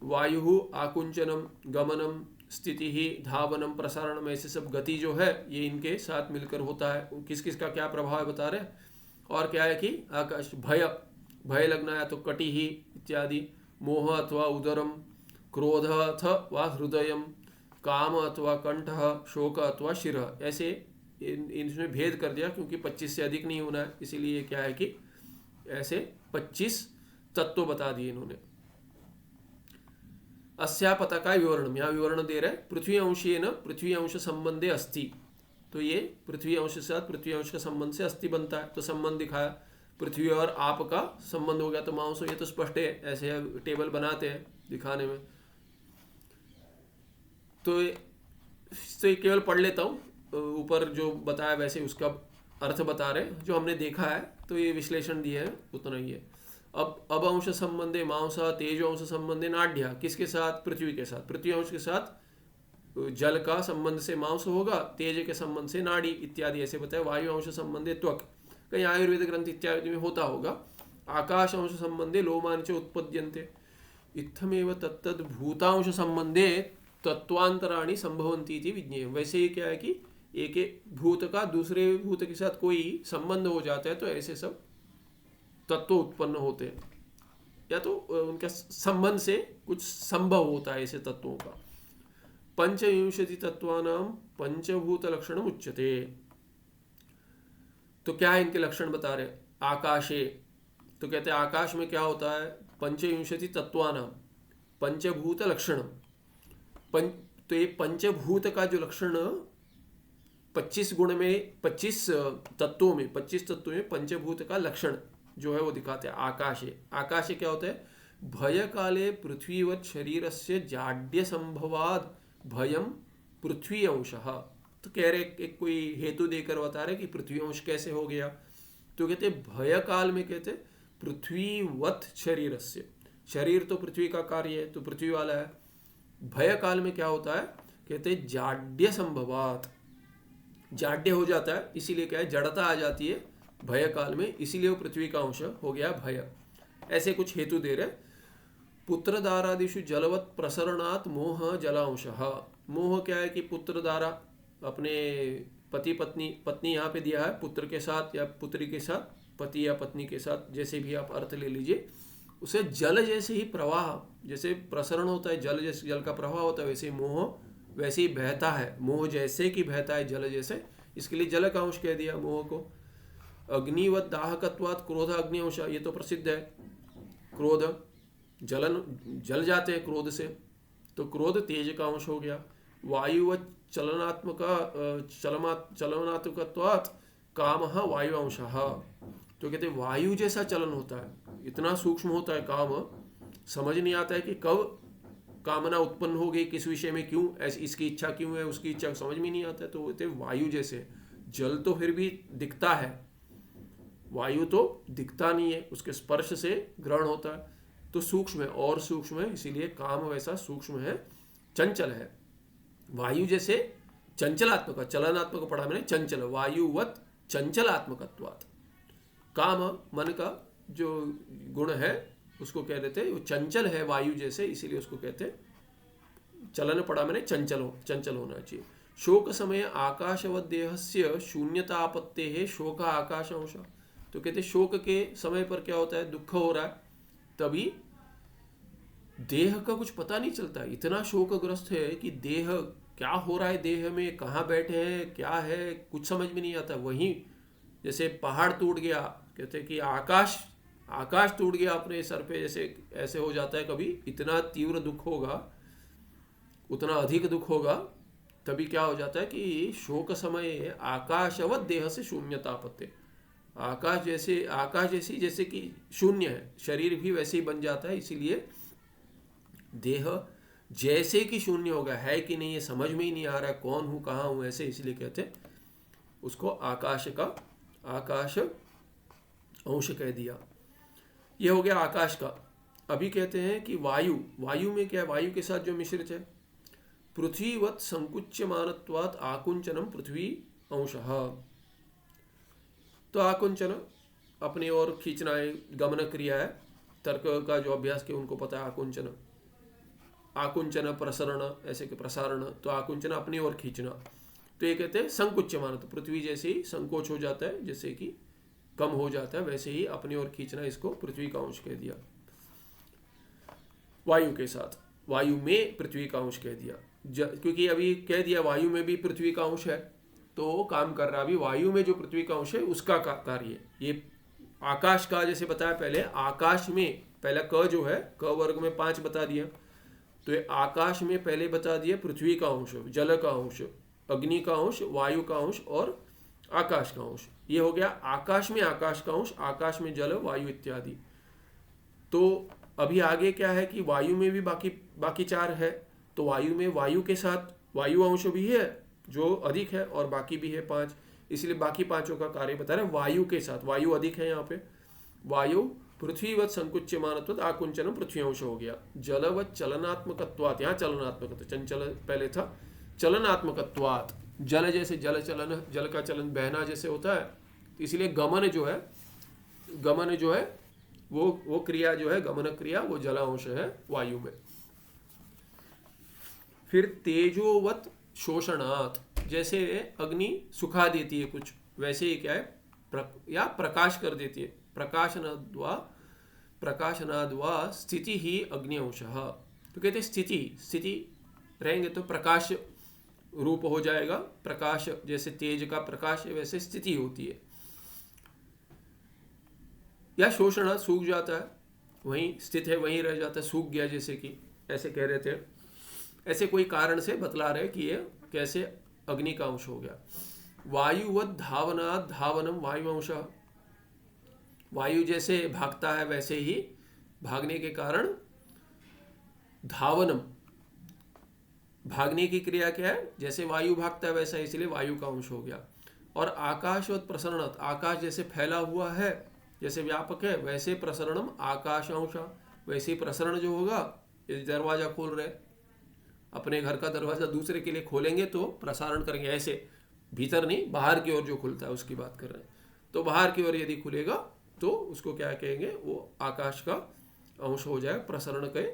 वायु आकुंचनम, गमनम, स्थिति ही, धावनम, प्रसारणम, ऐसे सब गति जो है ये इनके साथ मिलकर होता है। किस किस का क्या प्रभाव है बता रहे। और क्या है कि आकाश, भय लगना है तो कटि ही इत्यादि, मोह अथवा उदरम, क्रोध अथवा हृदयम, काम अथवा कंठ, शोक अथवा शिर। ऐसे इनमें भेद कर दिया क्योंकि 25 से अधिक नहीं होना है, इसीलिए क्या है कि ऐसे 25 तत्व बता दिए इन्होंने। अस्यापतका विवरण, यहाँ विवरण दे रहे हैं। पृथ्वी अंशेन पृथ्वी अंश संबंधे अस्ति, तो ये पृथ्वी अंश के साथ पृथ्वी अंश का संबंध से अस्थि बनता है। तो संबंध दिखाया, पृथ्वी और आप का संबंध हो गया तो मांस, ये तो स्पष्ट है, ऐसे टेबल बनाते हैं दिखाने में। तो केवल पढ़ लेता हूँ, ऊपर जो बताया वैसे उसका अर्थ बता रहे, जो हमने देखा है तो ये विश्लेषण दिया है उतना ही है। अब अंश संबंधे मांसा, तेज अंश संबंधे नाड्या, किसके साथ? पृथ्वी के साथ। पृथ्वी अंश के साथ जल का संबंध से मांस होगा, तेज के संबंध से नाड़ी इत्यादि ऐसे बताया। वायु अंश संबंधे त्वक, कहीं आयुर्वेद ग्रंथ इत्यादि में होता होगा। आकाश अंश संबंधे लोमानि च उत्पद्यन्ते, इत्थमेव तत्तद् भूतांश संबंधे तत्वांतराणि संभवन्ति इति विज्ञेयम्। वैसे ही क्या है कि एक भूत का दूसरे भूत के साथ कोई संबंध हो जाता है तो ऐसे सब तत्व उत्पन्न होते हैं, या तो उनके संबंध से कुछ संभव होता है ऐसे तत्वों का। पंचविंशति तत्वानां पंचभूत लक्षण उच्यते। तो क्या है इनके लक्षण बता रहे। आकाशे, तो कहते हैं आकाश में क्या होता है, पंचविंशति तत्वानां पंचभूत लक्षण। तो ये पंचभूत का जो लक्षण 25 गुण में 25 तत्वों में पंचभूत का लक्षण जो है वो दिखाते हैं। आकाशे, आकाशे क्या होता है, भय काले पृथ्वीवत शरीरस्य जाड्य संभवाद भयम पृथ्वी अंशः। तो कह रहे एक कोई हेतु देकर बता रहे कि पृथ्वी अंश कैसे हो गया। तो कहते भय काल में कहते पृथ्वीवत शरीरस्य, शरीर तो पृथ्वी का कार्य है तो पृथ्वी वाला है। भय काल में क्या होता है, कहते जाड्य संभवात, जाड्य हो जाता है, इसीलिए क्या है जड़ता आ जाती है भय काल में, इसीलिए वो पृथ्वी का अंश हो गया भय। ऐसे कुछ हेतु दे रहे। पुत्र दारादिषु जलवत प्रसरणात् मोह जलांशः। मोह क्या है कि पुत्र दारा, अपने पति पत्नी, पत्नी यहाँ पे दिया है पुत्र के साथ या पुत्री के साथ, पति या पत्नी के साथ, जैसे भी आप अर्थ ले लीजिए, उसे जल जैसे ही प्रवाह, जैसे प्रसरण होता है जल, जैसे जल का प्रवाह होता है वैसे मोह वैसे ही बहता है। मोह जैसे कि बहता है जल जैसे, इसके लिए जल का अंश कह दिया मोह को। अग्निवत दाहकत्वात् क्रोध अग्नि अंश, ये तो प्रसिद्ध है। क्रोध जलन, जल जाते हैं क्रोध से, तो क्रोध तेज का अंश हो गया। वायुवत चलनात्मकत्वात् कामः वायु अंशः। तो कहते वायु जैसा चलन होता है, इतना सूक्ष्म होता है काम, समझ नहीं आता है कि कब कामना उत्पन्न हो गई, किस विषय में, क्यों ऐसी, इसकी इच्छा क्यों है, उसकी इच्छा समझ में नहीं आता है। तो कहते वायु जैसे। जल तो फिर भी दिखता है, वायु तो दिखता नहीं है, उसके स्पर्श से ग्रहण होता है, तो सूक्ष्म है और सूक्ष्म है, इसीलिए काम वैसा सूक्ष्म है, चंचल है। वायु जैसे चंचलात्मक, चलनात्मक पढ़ा मैंने, चंचल, वायुवत चंचलात्मकत्वात्। काम मन का जो गुण है उसको कह देते वो चंचल है वायु जैसे, इसीलिए उसको कहते चलन पढ़ा मैंने, चंचल होना चाहिए। शोक समय आकाशवत देहस्य शून्यतापत्ते है शोक आकाश अंश। तो कहते शोक के समय पर क्या होता है, दुख हो रहा है, तभी देह का कुछ पता नहीं चलता, इतना शोकग्रस्त है कि देह क्या हो रहा है, देह में कहाँ बैठे हैं, क्या है, कुछ समझ में नहीं आता। वहीं जैसे पहाड़ टूट गया, कहते हैं कि आकाश टूट गया अपने सर पे, जैसे ऐसे हो जाता है कभी, इतना तीव्र दुख होगा, उतना अधिक दुख होगा, तभी क्या हो जाता है कि शोक समय आकाशवत देह से शून्यतापत्ते, आकाश जैसी जैसे कि शून्य है, शरीर भी वैसे ही बन जाता है। इसीलिए देह जैसे कि शून्य होगा, है कि नहीं ये समझ में ही नहीं आ रहा है, कौन हूँ कहाँ हूँ ऐसे, इसलिए कहते उसको आकाश अंश कह दिया। ये हो गया आकाश का। अभी कहते हैं कि वायु में क्या है, वायु के साथ जो मिश्रित है, पृथ्वीवत संकुच्यमानत्वात् आकुंचनम पृथ्वी अंशः। तो आकुंचन अपनी ओर खींचना है, गमन क्रिया है, तर्क का जो अभ्यास के उनको पता है आकुंचन प्रसरण, ऐसे के प्रसारण, तो आकुंचन अपनी ओर खींचना। तो ये कहते हैं संकुच्यमान, तो पृथ्वी जैसे ही संकोच हो जाता है, जैसे कि कम हो जाता है, वैसे ही अपनी ओर खींचना, इसको पृथ्वी का अंश कह दिया। वायु के साथ, वायु में पृथ्वी का अंश कह दिया, क्योंकि अभी कह दिया वायु में भी पृथ्वी का अंश है, तो काम कर रहा, अभी वायु में जो पृथ्वी का अंश है उसका कार्य। ये आकाश का जैसे बताया पहले, आकाश में पहला क जो है, क वर्ग में 5 बता दिया, तो ये आकाश में पहले बता दिया पृथ्वी का अंश, जल का अंश, अग्नि का अंश, वायु का अंश और आकाश का अंश। ये हो गया आकाश में आकाश का अंश, आकाश में जल वायु इत्यादि। तो अभी आगे क्या है कि वायु में भी बाकी 4 है, तो वायु में वायु के साथ वायु अंश भी है जो अधिक है, और बाकी भी है 5, इसलिए बाकी 5 का कार्य बता रहे वायु के साथ। वायु अधिक है यहाँ पे, वायु पृथ्वीवत संकुच्यमानत्वात् आकुंचनम पृथ्वी अंश हो गया। जलवत चलनात्मकत्वात्, यहाँ चलनात्मक, चंचल पहले था, चलनात्मकत्वात्, जल जैसे जल चलन, जल का चलन बहना जैसे होता है, इसलिए गमन जो है वो क्रिया जो है, गमन क्रिया, वो जलांश है वायु में। फिर तेजोवत शोषणात्, जैसे अग्नि सुखा देती है कुछ, वैसे ही क्या है या प्रकाश कर देती है। प्रकाशनाद्वा स्थिति ही अग्नि अंशः। तो कहते स्थिति रहेंगे तो प्रकाश रूप हो जाएगा। प्रकाश जैसे तेज का प्रकाश है वैसे स्थिति होती है। या शोषण, सूख जाता है, वहीं स्थित है वहीं रह जाता है, सूख गया जैसे कि ऐसे कह रहे थे। ऐसे कोई कारण से बतला रहे कि ये कैसे अग्नि का अंश हो गया। वायुवत धावनात् धावनम वायु अंश। वायु जैसे भागता है वैसे ही भागने के कारण धावनम, भागने की क्रिया क्या है, जैसे वायु भागता है वैसा, इसलिए वायु का अंश हो गया। और आकाशवत प्रसरणत, आकाश जैसे फैला हुआ है, जैसे व्यापक है, वैसे प्रसरणम आकाश अंश। वैसे ही प्रसरण जो होगा, यदि दरवाजा खोल रहे, अपने घर का दरवाजा दूसरे के लिए खोलेंगे तो प्रसारण करेंगे, ऐसे भीतर नहीं, बाहर की ओर जो खुलता है उसकी बात कर रहे हैं। तो बाहर की ओर यदि खुलेगा तो उसको क्या कहेंगे, वो आकाश का अंश हो जाए प्रसरण के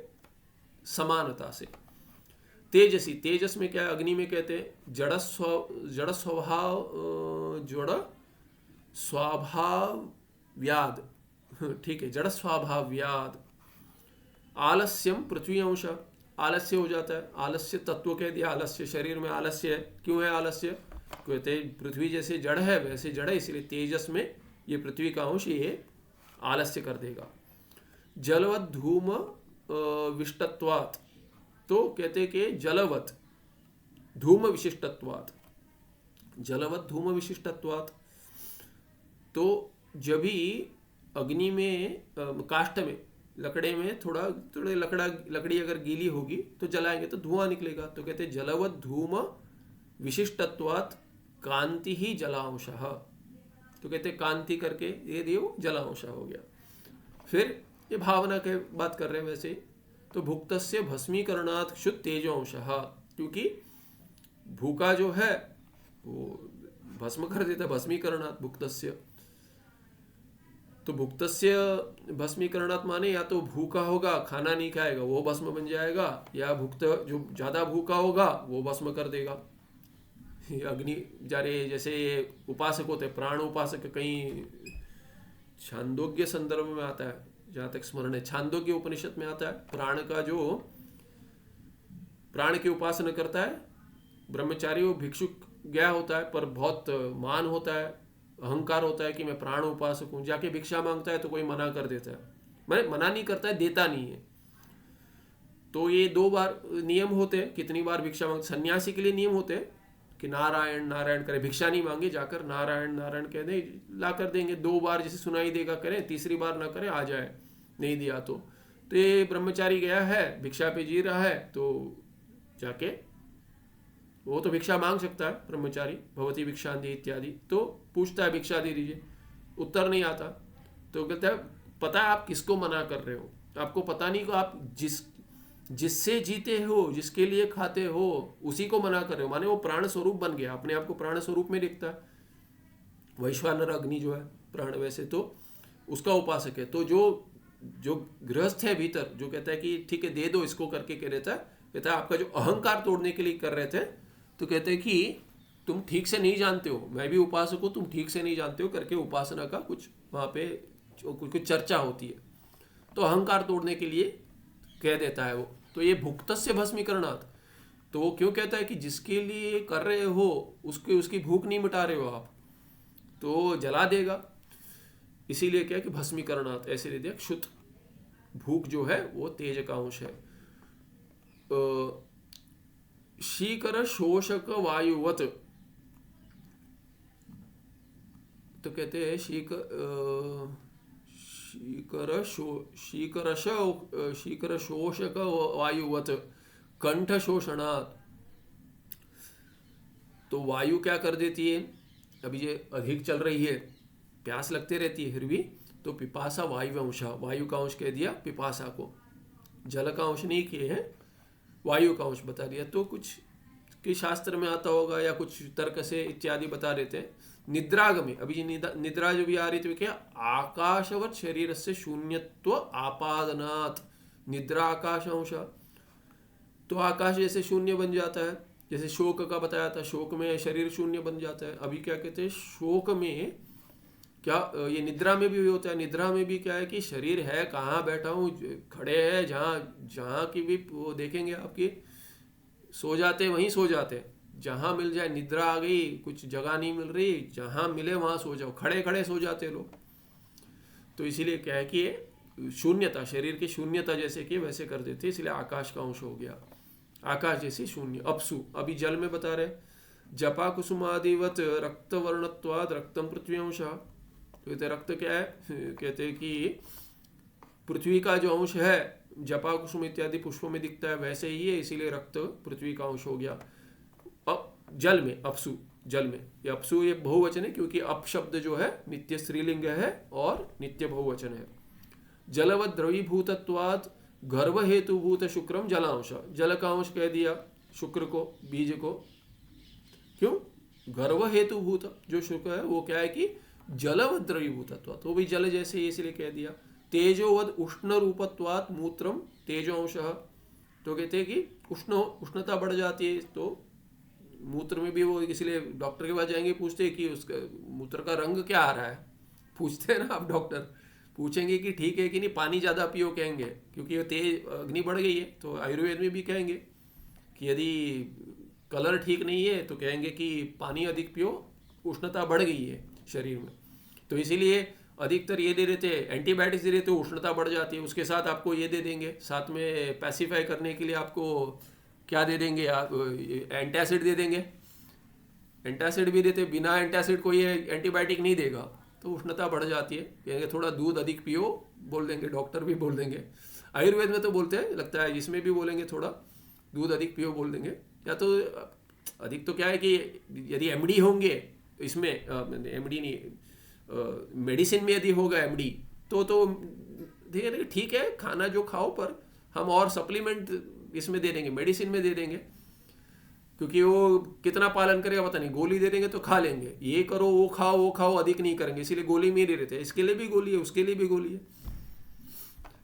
समानता से। तेजसी, तेजस में क्या है, अग्नि में कहते हैं जड़ स्वाभाव्याद, ठीक है, जड़ स्वाभाव्याद। आलस्यम पृथ्वी अंश, आलस्य हो जाता है, आलस्य तत्व कह दिया, आलस्य शरीर में आलस्य है, क्यों है आलस्य, कहते पृथ्वी जैसे जड़ है वैसे जड़ है, इसलिए तेजस में ये पृथ्वी का अंश ये आलस्य कर देगा। जलवत धूम विशिष्टत्वात्, तो कहते कि जलवत धूम विशिष्टत्वात्, जलवत धूम विशिष्टत्वात्। तो जब भी अग्नि में काष्ठ में, लकड़े में थोड़ा लकड़ी अगर गीली होगी तो जलाएंगे तो धुआं निकलेगा। तो कहते जलवत धूम विशिष्टत्वात् कांति ही जलांशः। तो कहते कांति करके ये दियो जलांश हो गया। फिर ये भावना के बात कर रहे हैं वैसे। तो भुक्तस्य भस्मीकरणात् शुद्ध तेजोंशः, क्योंकि भूखा जो है वो भस्म कर देता है, भस्मीकरणात् भुक्तस्य। तो भुक्तस्य भस्मीकरणात् माने या तो भूखा होगा, खाना नहीं खाएगा, वो भस्म बन जाएगा, या भुक्त जो ज्यादा भूखा होगा वो भस्म कर देगा। अग्नि जारे जैसे उपासक होते हैं, प्राण उपासक, कहीं छांदोग्य संदर्भ में आता है, जहां तक स्मरण है, छांदोग्य उपनिषद में आता है, प्राण का जो प्राण की उपासना करता है ब्रह्मचारी, वो भिक्षुक गया होता है पर बहुत मान होता है, अहंकार होता है कि मैं प्राण उपासक हूं, जाके भिक्षा मांगता है तो कोई मना कर देता है, मैं मना नहीं करता है, देता नहीं है। तो ये 2 बार नियम होते हैं, कितनी बार भिक्षा मांग, सन्यासी के लिए नियम होते हैं कि नारायण नारायण करे, भिक्षा नहीं मांगे, जाकर नारायण नारायण कह दे, ला कर देंगे। 2 बार जैसे सुनाई देगा करें, तीसरी बार ना करे, आ जाए, नहीं दिया तो ये ब्रह्मचारी गया है, भिक्षा पे जी रहा है, तो जाके वो तो भिक्षा मांग सकता है ब्रह्मचारी, भवती भिक्षा दी इत्यादि, तो पूछता है भिक्षा दे दीजिए, उत्तर नहीं आता, तो कहता है पता है आप किसको मना कर रहे हो, आपको पता नहीं को आप जिससे जीते हो, जिसके लिए खाते हो, उसी को मना कर रहे हो। माने वो प्राण स्वरूप बन गया, अपने आप को प्राण स्वरूप में दिखता है। वैश्वानर अग्नि जो है प्राण, वैसे तो उसका उपासक है। तो जो गृहस्थ है भीतर, जो कहता है कि ठीक है दे दो इसको करके, कह रहता है, कहता है आपका जो अहंकार तोड़ने के लिए कर रहे थे, तो कहते हैं कि तुम ठीक से नहीं जानते हो, मैं भी उपासक हूं, तुम ठीक से नहीं जानते हो करके उपासना का कुछ वहां पे कुछ चर्चा होती है, तो अहंकार तोड़ने के लिए कह देता है वो। तो ये भुक्तस्य भस्मीकरणात्, तो वो क्यों कहता है कि जिसके लिए कर रहे हो उसकी भूख नहीं मिटा रहे हो आप, तो जला देगा, इसीलिए क्या कि भस्मीकरणात् ऐसे ले दिया। क्षुत, भूख जो है वो तेज का अंश है। शीकर शोषक वायुवत, तो कहते हैं शीकर शोषक वायुवत कंठ शोषणात्। तो वायु क्या कर देती है, अभी ये अधिक चल रही है, प्यास लगते रहती है फिर भी, तो पिपासा वायु अंश, वायु का अंश कह दिया पिपासा को, जल का अंश नहीं किए हैं, वायु का अंश बता दिया। तो कुछ कि शास्त्र में आता होगा या कुछ तर्क से इत्यादि बता रहे थे। निद्रागमे, अभी ये निद्रा जो भी आ रही थी क्या, आकाशवत शरीर से शून्यत्व आपादनात्, निद्रा आकाश अंश, तो आकाश जैसे शून्य बन जाता है। जैसे शोक का बताया था, शोक में शरीर शून्य बन जाता है। अभी क्या कहते हैं, शोक में क्या, ये निद्रा में भी होता है। निद्रा में भी क्या है कि शरीर है, कहाँ बैठा हूँ, खड़े हैं, जहाँ जहाँ की भी वो देखेंगे आपकी, सो जाते वहीं सो जाते, जहाँ मिल जाए। निद्रा आ गई, कुछ जगह नहीं मिल रही, जहाँ मिले वहाँ सो जाओ, खड़े खड़े सो जाते लोग। तो इसीलिए क्या है कि ये शून्यता, शरीर की शून्यता जैसे कि वैसे कर देते, इसलिए आकाश का अंश हो गया, आकाश जैसी शून्य। अपसु, अभी जल में बता रहे, जपा कुसुमादिवत रक्त वर्णत्वाद रक्तम पृथ्वी अंश। तो रक्त क्या है, कहते हैं कि पृथ्वी का जो अंश है, जपा कुसुम इत्यादि पुष्पों में दिखता है वैसे ही है, इसीलिए रक्त पृथ्वी का अंश हो गया। अब जल में अपसु, जल में ये अपसु ये बहुवचन है, क्योंकि अप शब्द जो है नित्य स्त्रीलिंग है और नित्य बहुवचन है। जलवत द्रवीभूतत्वात् गर्भ हेतुभूत शुक्रम जलांश, जल का अंश कह दिया शुक्र को, बीज को। क्यों, गर्भ हेतुभूत जो शुक्र है वो क्या है कि जलवत द्रवीभूतत्वात्, तो भी जल जैसे ही इसलिए कह दिया। तेजोवद उष्ण रूपत्वात् मूत्रम तेजो अंश, तो कहते हैं कि उष्णता बढ़ जाती है, तो मूत्र में भी वो, इसलिए डॉक्टर के पास जाएंगे, पूछते हैं कि उसका मूत्र का रंग क्या आ रहा है, पूछते हैं ना आप, डॉक्टर पूछेंगे कि ठीक है कि नहीं, पानी ज़्यादा पियो कहेंगे, क्योंकि ये तेज अग्नि बढ़ गई है। तो आयुर्वेद में भी कहेंगे कि यदि कलर ठीक नहीं है तो कहेंगे कि पानी अधिक पियो, उष्णता बढ़ गई है शरीर में। तो इसीलिए अधिकतर ये दे देते हैं, एंटीबायोटिक्स दे देते, तो उष्णता बढ़ जाती है। उसके साथ आपको ये दे देंगे, साथ में पैसिफाई करने के लिए आपको क्या दे देंगे, आप एंटासिड दे देंगे, एंटासिड भी देते, बिना एंटासिड को ये एंटीबायोटिक नहीं देगा, तो उष्णता बढ़ जाती है। कहेंगे थोड़ा दूध अधिक पियो, बोल देंगे, डॉक्टर भी बोल देंगे। आयुर्वेद में तो बोलते हैं, लगता है इसमें भी बोलेंगे थोड़ा दूध अधिक पियो बोल देंगे। या तो अधिक तो क्या है कि यदि एमडी होंगे इसमें, एमडी नहीं, मेडिसिन में यदि होगा एमडी, तो धीरे ठीक है, खाना जो खाओ, पर हम और सप्लीमेंट इसमें दे देंगे, मेडिसिन में दे देंगे, क्योंकि वो कितना पालन करेगा पता नहीं। गोली दे देंगे तो खा लेंगे, ये करो वो खाओ, अधिक नहीं करेंगे, इसीलिए गोली में ही रहते हैं। इसके लिए भी गोली है, उसके लिए भी गोली है,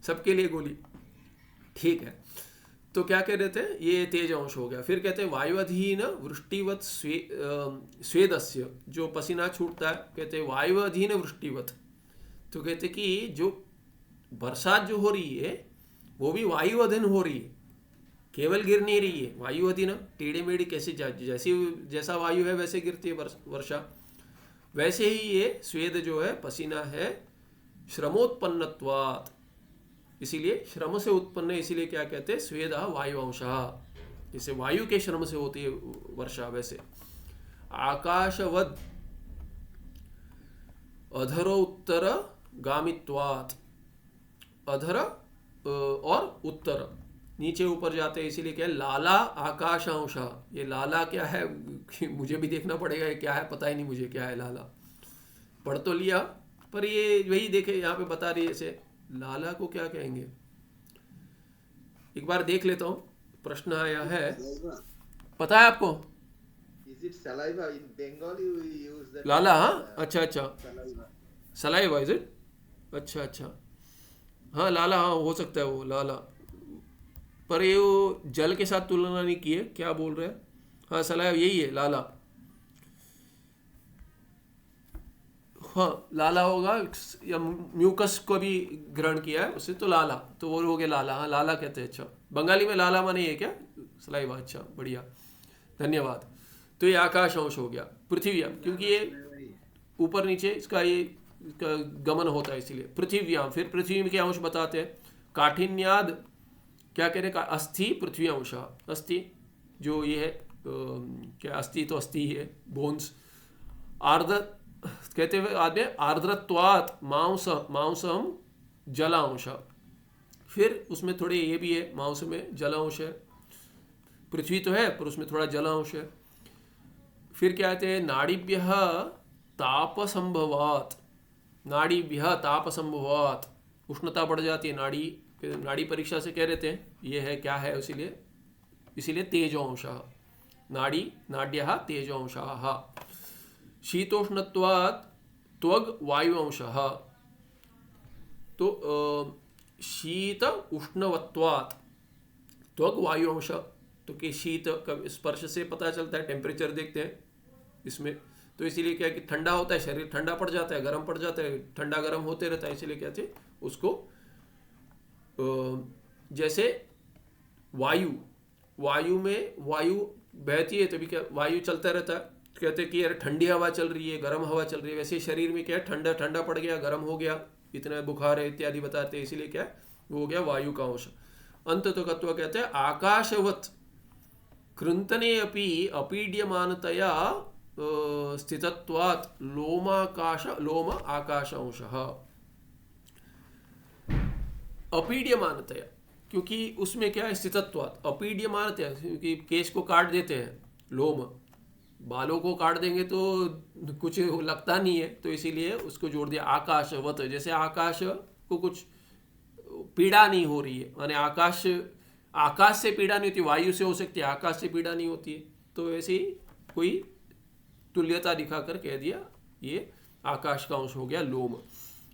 सबके लिए गोली, ठीक है। तो क्या कह रहे थे, ये तेज अंश हो गया। फिर कहते हैं वायुअधीन वृष्टिवत स्वेदस्य, जो पसीना छूटता है, कहते हैं वायुअधीन वृष्टिवत। तो कहते कि जो बरसात जो हो रही है वो भी वायु अधीन हो रही है, केवल गिर नहीं रही है। वायु अधीन, टेढ़ी मेढ़ी कैसे, जैसा वायु है वैसे गिरती है वर्षा, वैसे ही ये स्वेद जो है, पसीना है, श्रमोत्पन्नत्वात्, इसीलिए श्रम से उत्पन्न है, इसीलिए क्या कहते हैं, स्वेदा वायु अंशः, जैसे वायु के श्रम से होती है वर्षा, वैसे आकाशवद अधरो उत्तर गामित्वात्, अधर और उत्तर नीचे ऊपर जाते हैं, इसीलिए क्या है, लाला आकाशांश। ये लाला क्या है मुझे भी देखना पड़ेगा, ये क्या है, पता ही नहीं मुझे क्या है लाला, पढ़ तो लिया, पर ये वही देखे यहाँ पे बता रही है, ऐसे लाला को क्या कहेंगे, एक बार देख लेता हूँ। प्रश्न आया है, पता है आपको? Is it saliva? In Bengali we use that. लाला, हाँ, अच्छा, Saliva. सलाइवा इज इट, अच्छा, हाँ लाला, हाँ हो सकता है वो लाला, पर ये वो जल के साथ तुलना नहीं की है, क्या बोल रहे हैं, हाँ सलाइवा यही है, लाला, हाँ लाला होगा, या म्यूकस को भी ग्रहण किया है उससे, तो लाला, तो वो हो गया लाला, हाँ लाला कहते हैं। अच्छा, बंगाली में लाला माने ये क्या, सलाइवा, अच्छा बढ़िया, धन्यवाद। तो ये आकाश अंश हो गया, पृथ्वीयाम, क्योंकि ये ऊपर नीचे इसका गमन होता है, इसीलिए पृथ्वीयाम। फिर पृथ्वी में क्या अंश बताते हैं, काठिन्याद, क्या कह रहे हैं, अस्थि पृथ्वी अंश, अस्थि जो ये है, क्या अस्थि तो अस्थि ही है, बोन्स। आर्द्र कहते हुए आदि आर्द्रत्वात् मांसम जलांश, फिर उसमें थोड़े ये भी है, मांस में जलांश है, पृथ्वी तो है पर उसमें थोड़ा जलांश है। फिर क्या कहते हैं, नाड़ीभ्यः ताप संभवात्, नाड़ीभ्यः ताप संभवात्, उष्णता बढ़ जाती है, नाड़ी परीक्षा से कह रहे थे ये है क्या है, इसीलिए तेजो अंशः, नाड़ी नाड्यः तेजोंशाः। शीतोष्णत्वात् त्वग् वायुअंशः। तो शीत उष्णवत्वात् त्वग् वायुअंश, तो कि शीत का स्पर्श से पता चलता है, टेम्परेचर देखते हैं इसमें, तो इसीलिए क्या कि ठंडा होता है शरीर, ठंडा पड़ जाता है, गर्म पड़ जाता है, ठंडा गर्म होते रहता है, इसीलिए कहते हैं उसको जैसे वायु, वायु में वायु बहती है तभी क्या वायु चलता रहता है, तो कहते हैं कि यार ठंडी हवा चल रही है, गर्म हवा चल रही है, वैसे शरीर में क्या है ठंडा ठंडा पड़ गया, गर्म हो गया, इतना बुखार है इत्यादि बताते हैं, इसीलिए क्या वो हो गया वायु का अंश। अंत तो कत्व कहते हैं आकाशवत कृंतने अपि अपीड्यमानतया स्थितत्वात् लोम आकाश अंशः। अपीड्यमानतया, क्योंकि उसमें क्या है स्थितत्वात्, अपीड्यमानतया क्योंकि केश को काट देते हैं, लोम बालों को काट देंगे तो कुछ लगता नहीं है, तो इसीलिए उसको जोड़ दिया आकाशवत, जैसे आकाश को कुछ पीड़ा नहीं हो रही है, माने आकाश से पीड़ा नहीं होती, वायु से हो सकती है, आकाश से पीड़ा नहीं होती है, तो ऐसे ही कोई तुल्यता दिखाकर कह दिया ये आकाश का अंश हो गया लोम।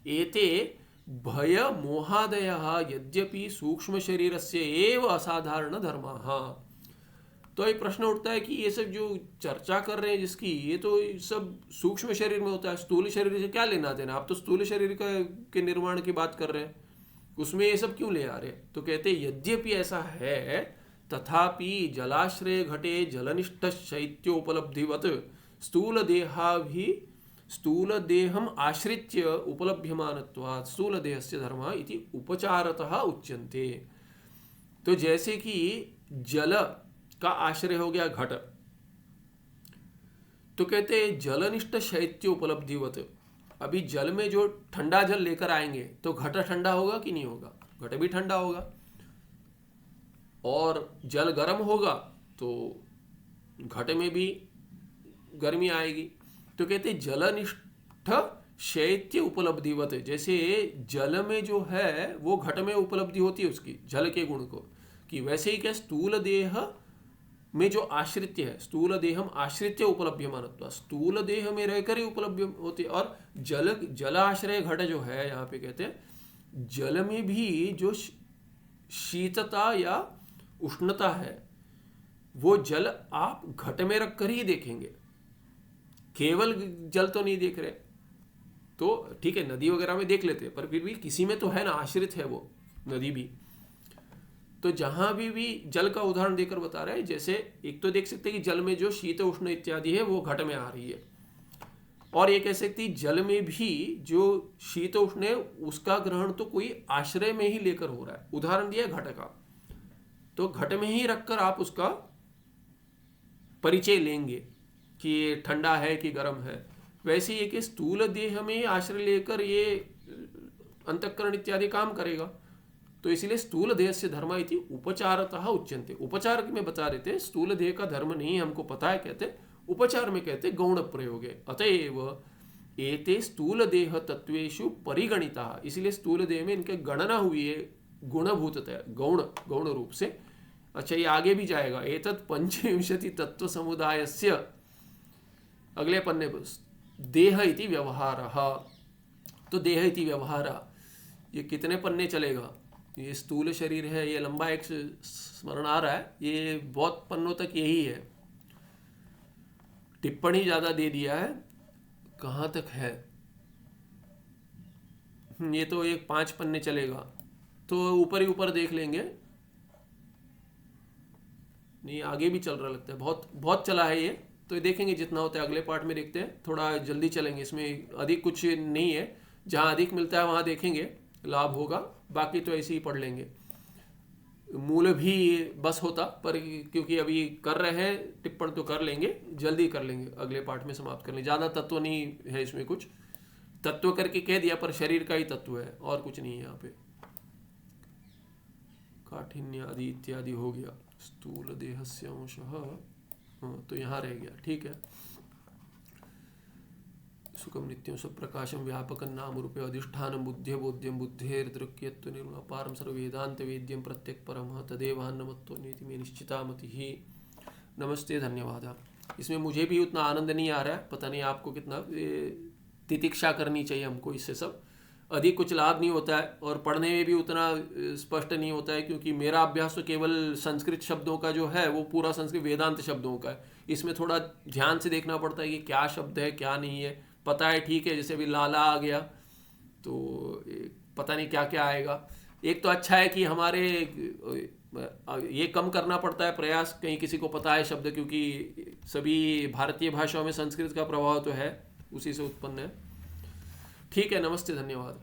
एते भय मोहादयः यद्यपि सूक्ष्म शरीरस्य एव असाधारण धर्मः। तो ये प्रश्न उठता है कि ये सब जो चर्चा कर रहे हैं जिसकी, ये तो सब सूक्ष्म शरीर में होता है, स्थूल शरीर से क्या लेना देना, आप तो स्थूल शरीर के निर्माण की बात कर रहे हैं, उसमें ये सब क्यों ले आ रहे हैं। तो कहते हैं यद्यपि ऐसा है तथापि जलाश्रय घटे जलनिष्ठ शैत्योपलब्धिवत स्थूल देहम आश्रित्य उपलभ्यमानत्वात् स्थूल देहस्य धर्म इति उपचारतः उच्यन्ते। तो जैसे कि जल का आश्रय हो गया घट, तो कहते हैं जलनिष्ठ शैत्य उपलब्धिवत, अभी जल में जो ठंडा जल लेकर आएंगे तो घट ठंडा होगा कि नहीं होगा, घट भी ठंडा होगा, और जल गर्म होगा तो घट में भी गर्मी आएगी। तो कहते हैं जलनिष्ठ शैत्य उपलब्धिवत, जैसे जल में जो है वो घट में उपलब्धि होती है उसकी जल के गुण को, कि वैसे ही क्या स्थूल देह में जो आश्रित्य है, स्थूल देहम आश्रित्य उपलभ्यमानत्व, स्थूल देह में रहकर ही उपलब्ध होती है। और जलाश्रय घट जो है यहाँ पे कहते हैं जल में भी जो शीतता या उष्णता है वो जल आप घट में रख कर ही देखेंगे, केवल जल तो नहीं देख रहे, तो ठीक है नदी वगैरह में देख लेते हैं, पर फिर भी किसी में तो है ना, आश्रित है वो नदी भी। तो जहां भी जल का उदाहरण देकर बता रहे हैं, जैसे एक तो देख सकते हैं कि जल में जो शीत उष्ण इत्यादि है वो घट में आ रही है, और ये कह सकते हैं जल में भी जो शीत उष्ण है उसका ग्रहण तो कोई आश्रय में ही लेकर हो रहा है। उदाहरण दिया घट का, तो घट में ही रखकर आप उसका परिचय लेंगे कि ये ठंडा है कि गर्म है। वैसे ये कि स्थूल देह में आश्रय लेकर ये अंतःकरण इत्यादि काम करेगा, तो इसलिए स्थूल देह से धर्म इति उपचारतः उच्यन्ते। उपचार में बता रहे थे, स्थूल देह का धर्म नहीं हमको पता है, कहते उपचार में कहते गौण प्रयोग है। अतएव एते स्थूल देह तत्वेषु परिगणिता, इसलिए स्थूल देह में इनके गणना हुई है गुणभूततया, गौण रूप से। अच्छा ये आगे भी जाएगा, एतत् पंचविंशति तत्व समुदायस्य, अगले पन्ने पर देह इति व्यवहारः। तो देह इति व्यवहार ये कितने पन्ने चलेगा, ये स्थूल शरीर है, ये लंबा एक स्मरण आ रहा है, ये बहुत पन्नों तक यही है, टिप्पणी ज्यादा दे दिया है, कहाँ तक है ये तो एक 5 पन्ने चलेगा, तो ऊपर ही ऊपर देख लेंगे, नहीं आगे भी चल रहा लगता है, बहुत चला है ये, तो ये देखेंगे जितना होता है अगले पार्ट में देखते हैं, थोड़ा जल्दी चलेंगे, इसमें अधिक कुछ नहीं है, जहाँ अधिक मिलता है वहाँ देखेंगे लाभ होगा, बाकी तो ऐसे ही पढ़ लेंगे। मूल भी बस होता, पर क्योंकि अभी कर रहे हैं टिप्पण तो कर लेंगे, जल्दी कर लेंगे, अगले पार्ट में समाप्त कर लेंगे। ज़्यादा तत्व नहीं है इसमें, कुछ तत्व करके कह दिया पर शरीर का ही तत्व है और कुछ नहीं है यहाँ पे। काठिन्य आदि इत्यादि हो गया, स्थूल देहस्य अंशः, तो यहाँ रह गया, ठीक है। सुखम नित्यं स्वप्रकाशम व्यापकं नाम रूपे अधिष्ठानं बुद्ध्य बोध्यं बुद्धेर्दृक्यत्व निर्गुणापारं सर्ववेदांत वेद्यं प्रत्यक् परमः तदेवान्नमत्वनीति मे निश्चिता मतिः। नमस्ते, धन्यवाद। इसमें मुझे भी उतना आनंद नहीं आ रहा है, पता नहीं आपको कितना। तितिक्षा करनी चाहिए हमको, इससे सब अधिक कुछ लाभ नहीं होता है और पढ़ने में भी उतना स्पष्ट नहीं होता है, क्योंकि मेरा अभ्यास तो केवल संस्कृत शब्दों का जो है वो पूरा संस्कृत वेदांत शब्दों का है। इसमें थोड़ा ध्यान से देखना पड़ता है कि क्या शब्द है क्या नहीं है। पता है ठीक है, जैसे अभी लाला आ गया तो पता नहीं क्या क्या आएगा। एक तो अच्छा है कि हमारे ये कम करना पड़ता है प्रयास, कहीं किसी को पता है शब्द, क्योंकि सभी भारतीय भाषाओं में संस्कृत का प्रभाव तो है, उसी से उत्पन्न है। ठीक है, नमस्ते, धन्यवाद।